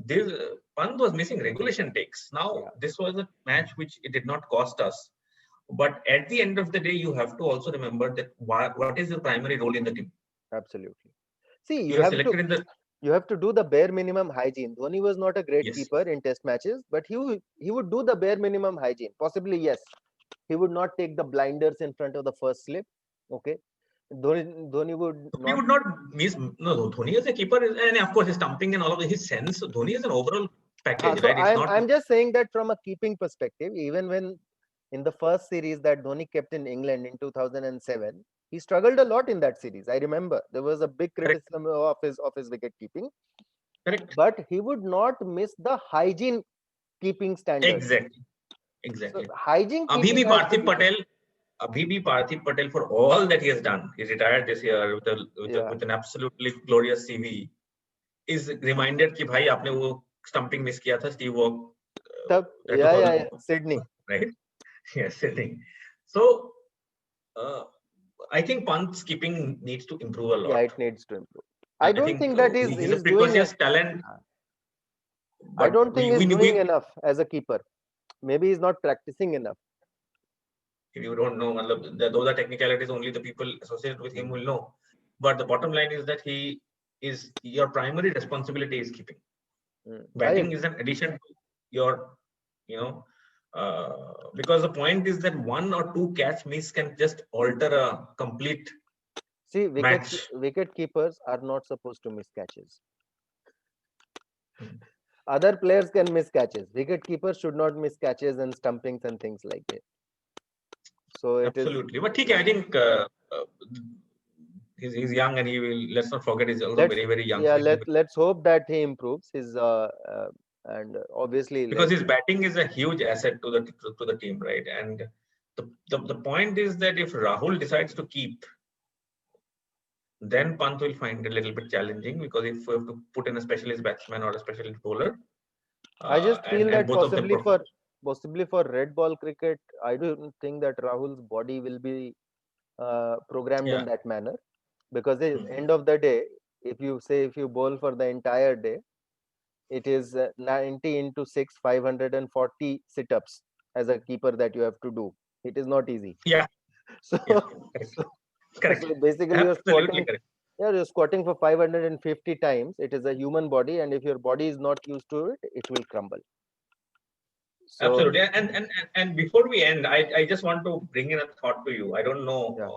[SPEAKER 2] this Pant was missing regulation takes. Now,
[SPEAKER 1] yeah.
[SPEAKER 2] this was a match which it did not cost us. But at the end of the day, you have to also remember that what is your primary role in the team?
[SPEAKER 1] Absolutely. See,
[SPEAKER 2] You are selected in the
[SPEAKER 1] you have to do the bare minimum hygiene. Dhoni was not a great
[SPEAKER 2] yes,
[SPEAKER 1] keeper in test matches, but he would do the bare minimum hygiene. Possibly, yes, he would not take the blinders in front of the first slip. Okay, Dhoni would
[SPEAKER 2] Dhoni
[SPEAKER 1] not.
[SPEAKER 2] would not miss. No, Dhoni as a keeper, and of course his stumping and all of his sense. Dhoni is an overall package,
[SPEAKER 1] So
[SPEAKER 2] right? It's not
[SPEAKER 1] I'm just saying that from a keeping perspective, even when in the first series that Dhoni kept in England in 2007, he struggled a lot in that series. I remember there was a big
[SPEAKER 2] correct.
[SPEAKER 1] criticism of his wicket keeping,
[SPEAKER 2] Correct.
[SPEAKER 1] but he would not miss the hygiene keeping standards.
[SPEAKER 2] Exactly.
[SPEAKER 1] So
[SPEAKER 2] Exactly.
[SPEAKER 1] hygiene keeping
[SPEAKER 2] Abhi
[SPEAKER 1] has to
[SPEAKER 2] Parthiv
[SPEAKER 1] be there.
[SPEAKER 2] Patel, Abhi Parthiv Patel for all that he has done. He retired this year
[SPEAKER 1] Yeah.
[SPEAKER 2] with an absolutely glorious CV. Is reminded कि भाई आपने वो stumping miss किया था Steve Walk that
[SPEAKER 1] Yeah.
[SPEAKER 2] 2000
[SPEAKER 1] Sydney.
[SPEAKER 2] right? Yes, I think so. Uh, I think Pant's keeping needs to improve a
[SPEAKER 1] Yeah,
[SPEAKER 2] lot.
[SPEAKER 1] it needs to improve. I
[SPEAKER 2] I
[SPEAKER 1] don't
[SPEAKER 2] think
[SPEAKER 1] think that
[SPEAKER 2] he's a
[SPEAKER 1] he's doing it.
[SPEAKER 2] precocious talent,
[SPEAKER 1] I
[SPEAKER 2] but
[SPEAKER 1] don't think he's doing enough as a keeper. Maybe he's not practicing enough.
[SPEAKER 2] if you don't know, those are technicalities only the people associated with him
[SPEAKER 1] Mm.
[SPEAKER 2] will know. But the bottom line is that he is your primary responsibility is keeping.
[SPEAKER 1] I
[SPEAKER 2] Batting
[SPEAKER 1] agree.
[SPEAKER 2] is an addition to your, you know, because the point is that one or two catch miss can just alter a complete
[SPEAKER 1] See,
[SPEAKER 2] match.
[SPEAKER 1] wicket keepers are not supposed to miss catches.
[SPEAKER 2] Hmm.
[SPEAKER 1] Other players can miss catches. Wicket keepers should not miss catches and stumpings and things like that. So it is.
[SPEAKER 2] Absolutely, but I think he's young and he will. Let's not forget he's also
[SPEAKER 1] Let's
[SPEAKER 2] very young, so he will,
[SPEAKER 1] let's hope that he improves his and obviously
[SPEAKER 2] because
[SPEAKER 1] like
[SPEAKER 2] his batting is a huge asset to the team, right? And the point is that if Rahul decides to keep, then Pant will find it a little bit challenging because if we have to put in a specialist batsman or a specialist bowler,
[SPEAKER 1] I just feel
[SPEAKER 2] and
[SPEAKER 1] that
[SPEAKER 2] both of them perform.
[SPEAKER 1] possibly for red ball cricket, I don't think that Rahul's body will be programmed in
[SPEAKER 2] Yeah.
[SPEAKER 1] that manner, because at the
[SPEAKER 2] Hmm.
[SPEAKER 1] end of the day, if you bowl for the entire day, it is 90 into 6 540 sit-ups as a keeper that you have to do. It is not easy.
[SPEAKER 2] Yeah.
[SPEAKER 1] So
[SPEAKER 2] Yeah. Correct.
[SPEAKER 1] so,
[SPEAKER 2] Correct.
[SPEAKER 1] so basically
[SPEAKER 2] Absolutely correct.
[SPEAKER 1] you're squatting for 550 times. It is a human body, and if your body is not used to it, it will crumble. So
[SPEAKER 2] Absolutely. And before we end, I just want to bring in a thought to you. I don't know.
[SPEAKER 1] yeah.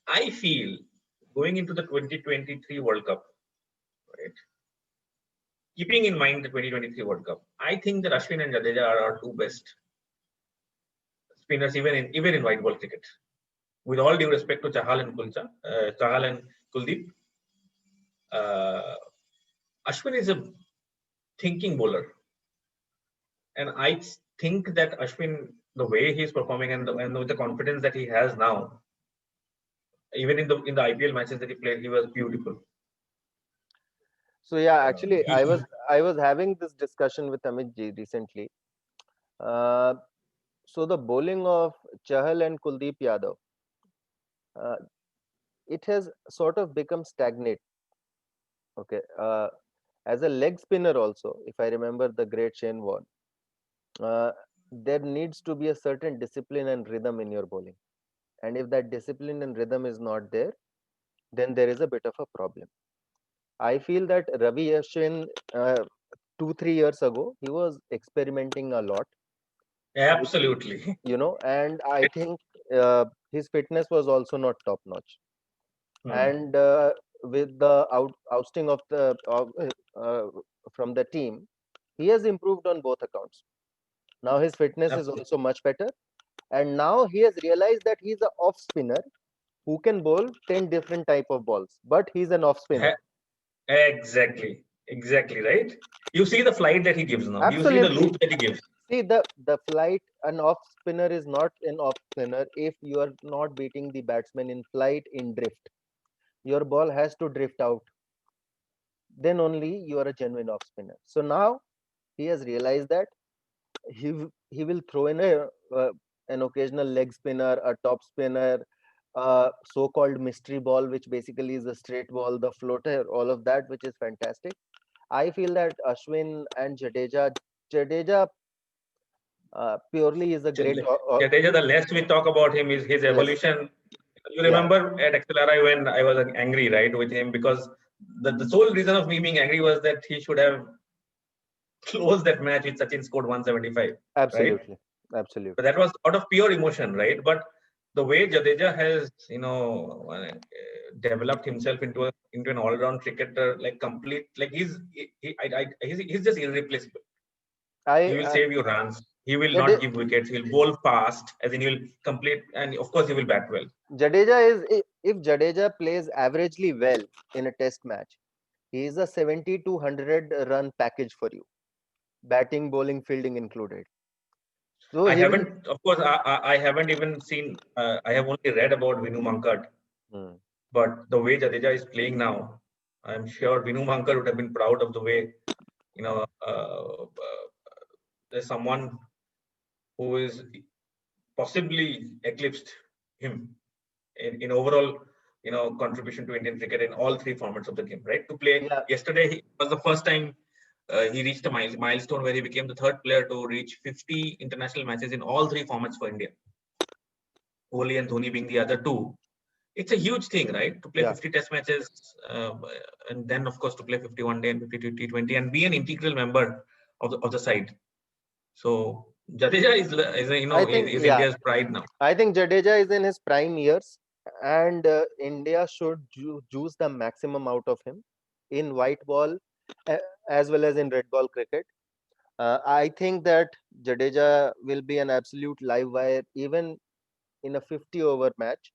[SPEAKER 2] I feel going into the 2023 World Cup, right? Keeping in mind the 2023 World Cup, I think that Ashwin and Jadeja are our two best spinners, even in white ball cricket. With all due respect to Chahal and Kuldeep, uh, Ashwin is a thinking bowler, and I think that Ashwin, the way he's performing and with the confidence that he has now, even in the IPL matches that he played, he was beautiful.
[SPEAKER 1] So yeah, actually,
[SPEAKER 2] He
[SPEAKER 1] I was having this discussion with Amit ji recently. Uh, so the bowling of Chahal and Kuldeep Yadav, uh, it has sort of become stagnant. Okay, as a leg spinner also, if I remember the great Shane Warne, uh, there needs to be a certain discipline and rhythm in your bowling. And if that discipline and rhythm is not there, then there is a bit of a problem. I feel that Ravi Ashwin, 2 3 years ago, he was experimenting a lot, with,
[SPEAKER 2] absolutely.
[SPEAKER 1] and I think his fitness was also not top notch.
[SPEAKER 2] Hmm.
[SPEAKER 1] And with the ousting of the from the team, he has improved on both accounts. Now his fitness is
[SPEAKER 2] Absolutely.
[SPEAKER 1] also much better, and now he has realized that he's an off spinner who can bowl 10 different type of balls, but he's an off spinner.
[SPEAKER 2] Exactly right. You see the flight that he gives now. You see the
[SPEAKER 1] Absolutely.
[SPEAKER 2] loop that he gives.
[SPEAKER 1] See, the flight, an off spinner is not an off spinner if you are not beating the batsman in flight, in drift. Your ball has to drift out, then only you are a genuine off spinner. So now he has realized that he will throw in an occasional leg spinner, a top spinner, so-called mystery ball, which basically is a straight ball, the floater, all of that, which is fantastic. I feel that Ashwin and Jadeja purely is a great.
[SPEAKER 2] Jadeja, the less we talk about him is his
[SPEAKER 1] Yes,
[SPEAKER 2] evolution. You
[SPEAKER 1] yeah,
[SPEAKER 2] remember at XLRI when I was angry, right, with him because the sole reason of me being angry was that he should have closed that match with Sachin scored 175, right?
[SPEAKER 1] absolutely,
[SPEAKER 2] But
[SPEAKER 1] absolutely.
[SPEAKER 2] that was out of pure emotion, right? But the way Jadeja has, developed himself into an all-round cricketer, like complete, like he's just irreplaceable. He will
[SPEAKER 1] I
[SPEAKER 2] save you runs. He will not
[SPEAKER 1] Jade,
[SPEAKER 2] give wickets. He'll bowl fast, as in he will complete, and of course he will bat well.
[SPEAKER 1] Jadeja if Jadeja plays averagely well in a test match, he is a 70 to 100 run package for you, batting, bowling, fielding included. So
[SPEAKER 2] I
[SPEAKER 1] he will.
[SPEAKER 2] haven't, of course, I haven't even seen. I have only read about Vinu Mankad,
[SPEAKER 1] Hmm.
[SPEAKER 2] but the way Jadeja is playing now, I'm sure Vinu Mankad would have been proud of the way you know. There's someone who is possibly eclipsed him in overall contribution to Indian cricket in all three formats of the game. Right to play
[SPEAKER 1] Yeah,
[SPEAKER 2] yesterday he was the first time he reached a milestone where he became the third player to reach 50 international matches in all three formats for India. Kohli and Dhoni being the other two. It's a huge thing, right? To play
[SPEAKER 1] yeah.
[SPEAKER 2] 50 test matches and then, of course, to play 51 day and 52 T20 and be an integral member of the side. So Jadeja is
[SPEAKER 1] I think,
[SPEAKER 2] is
[SPEAKER 1] yeah,
[SPEAKER 2] India's pride now.
[SPEAKER 1] I think Jadeja is in his prime years, and India should juice the maximum out of him in white ball a- as well as in red ball cricket. I think that Jadeja will be an absolute live wire even in a 50 over match.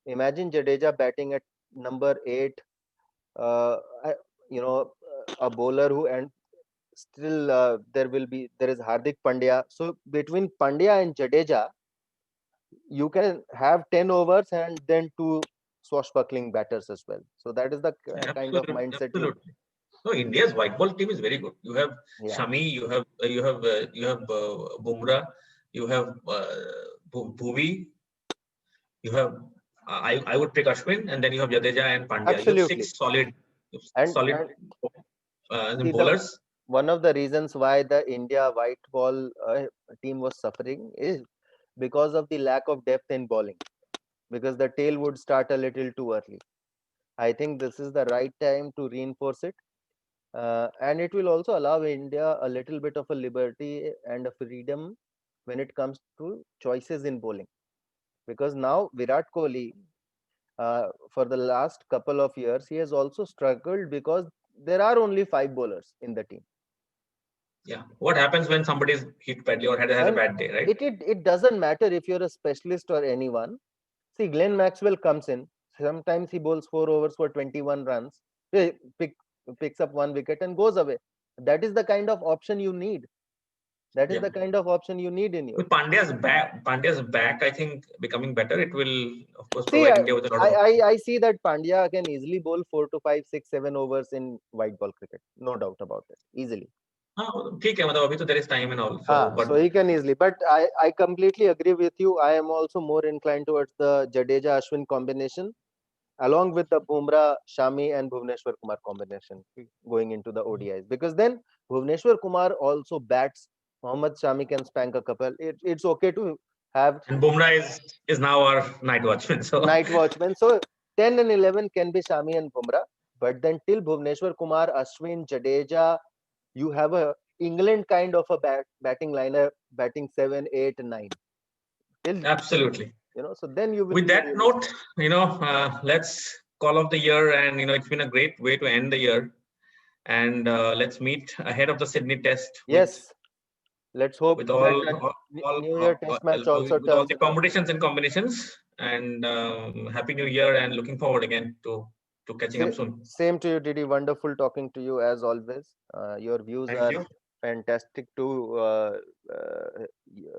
[SPEAKER 1] Imagine Jadeja batting at number 8, uh, I- a bowler who, and still there is Hardik Pandya. So between Pandya and Jadeja, you can have 10 overs and then two swashbuckling batters as well. So that is the kind of
[SPEAKER 2] Absolutely,
[SPEAKER 1] mindset you.
[SPEAKER 2] absolutely. No, India's white ball team is very good. You have
[SPEAKER 1] Yeah,
[SPEAKER 2] Shami, you have Bumrah, you have Bhuvi, you have I would pick Ashwin, and then you have Jadeja and Pandya. You have
[SPEAKER 1] absolutely. And see, the
[SPEAKER 2] bowlers.
[SPEAKER 1] one of the reasons why the India white ball team was suffering is because of the lack of depth in bowling, because the tail would start a little too early. I think this is the right time to reinforce it, and it will also allow India a little bit of a liberty and a freedom when it comes to choices in bowling. Because now Virat Kohli, for the last couple of years, he has also struggled because there are only 5 bowlers in the team,
[SPEAKER 2] Yeah. What happens when somebody is hit badly or has a
[SPEAKER 1] and
[SPEAKER 2] bad day, right?
[SPEAKER 1] it doesn't matter if you're a specialist or anyone. See, Glenn Maxwell comes in. Sometimes he bowls 4 overs for 21 runs, eh, pick, picks up 1 wicket and goes away. That is the kind of option you need. That is
[SPEAKER 2] Yeah.
[SPEAKER 1] the kind of option you need in your.
[SPEAKER 2] With Pandya's back, I think becoming better, it will of course
[SPEAKER 1] See,
[SPEAKER 2] provide India with a lot of.
[SPEAKER 1] I see that Pandya can easily bowl 4 to 5, 6, 7 overs in white ball cricket. No doubt about it. Easily.
[SPEAKER 2] ठीक है मतलब अभी तो there is time and all. So,
[SPEAKER 1] So
[SPEAKER 2] but
[SPEAKER 1] he can easily. But I completely agree with you. I am also more inclined towards the Jadeja Ashwin combination, along with the Bumrah, Shami, and Bhuvneshwar Kumar combination going into the ODIs. Because then Bhuvneshwar Kumar also bats. Mohammad Shami can spank a couple. It's okay to have
[SPEAKER 2] and Bumrah is now our night watchman. So
[SPEAKER 1] night watchmen. So 10 and 11 can be Shami and Bumrah. But then till Bhuvneshwar Kumar, Ashwin, Jadeja, you have a England kind of a batting lineup, batting 7, 8, 9. Till
[SPEAKER 2] absolutely.
[SPEAKER 1] so then you will
[SPEAKER 2] With
[SPEAKER 1] be
[SPEAKER 2] that
[SPEAKER 1] really.
[SPEAKER 2] note, let's call off the year, and it's been a great way to end the year. And let's meet ahead of the Sydney Test with
[SPEAKER 1] Yes, Let's hope
[SPEAKER 2] with
[SPEAKER 1] that that New Year Test match also
[SPEAKER 2] with all
[SPEAKER 1] turns
[SPEAKER 2] the
[SPEAKER 1] around.
[SPEAKER 2] competitions and combinations. And happy New Year, and looking forward again to catching up soon.
[SPEAKER 1] Same to you, Didi. Wonderful talking to you as always. Your views
[SPEAKER 2] Thank
[SPEAKER 1] are
[SPEAKER 2] you.
[SPEAKER 1] fantastic to uh,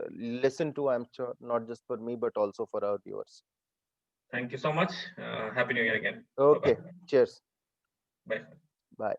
[SPEAKER 1] listen to. I'm sure not just for me but also for our viewers.
[SPEAKER 2] Thank you so much. Happy New Year again. Bye bye.
[SPEAKER 1] Okay, cheers.
[SPEAKER 2] Bye.
[SPEAKER 1] Bye.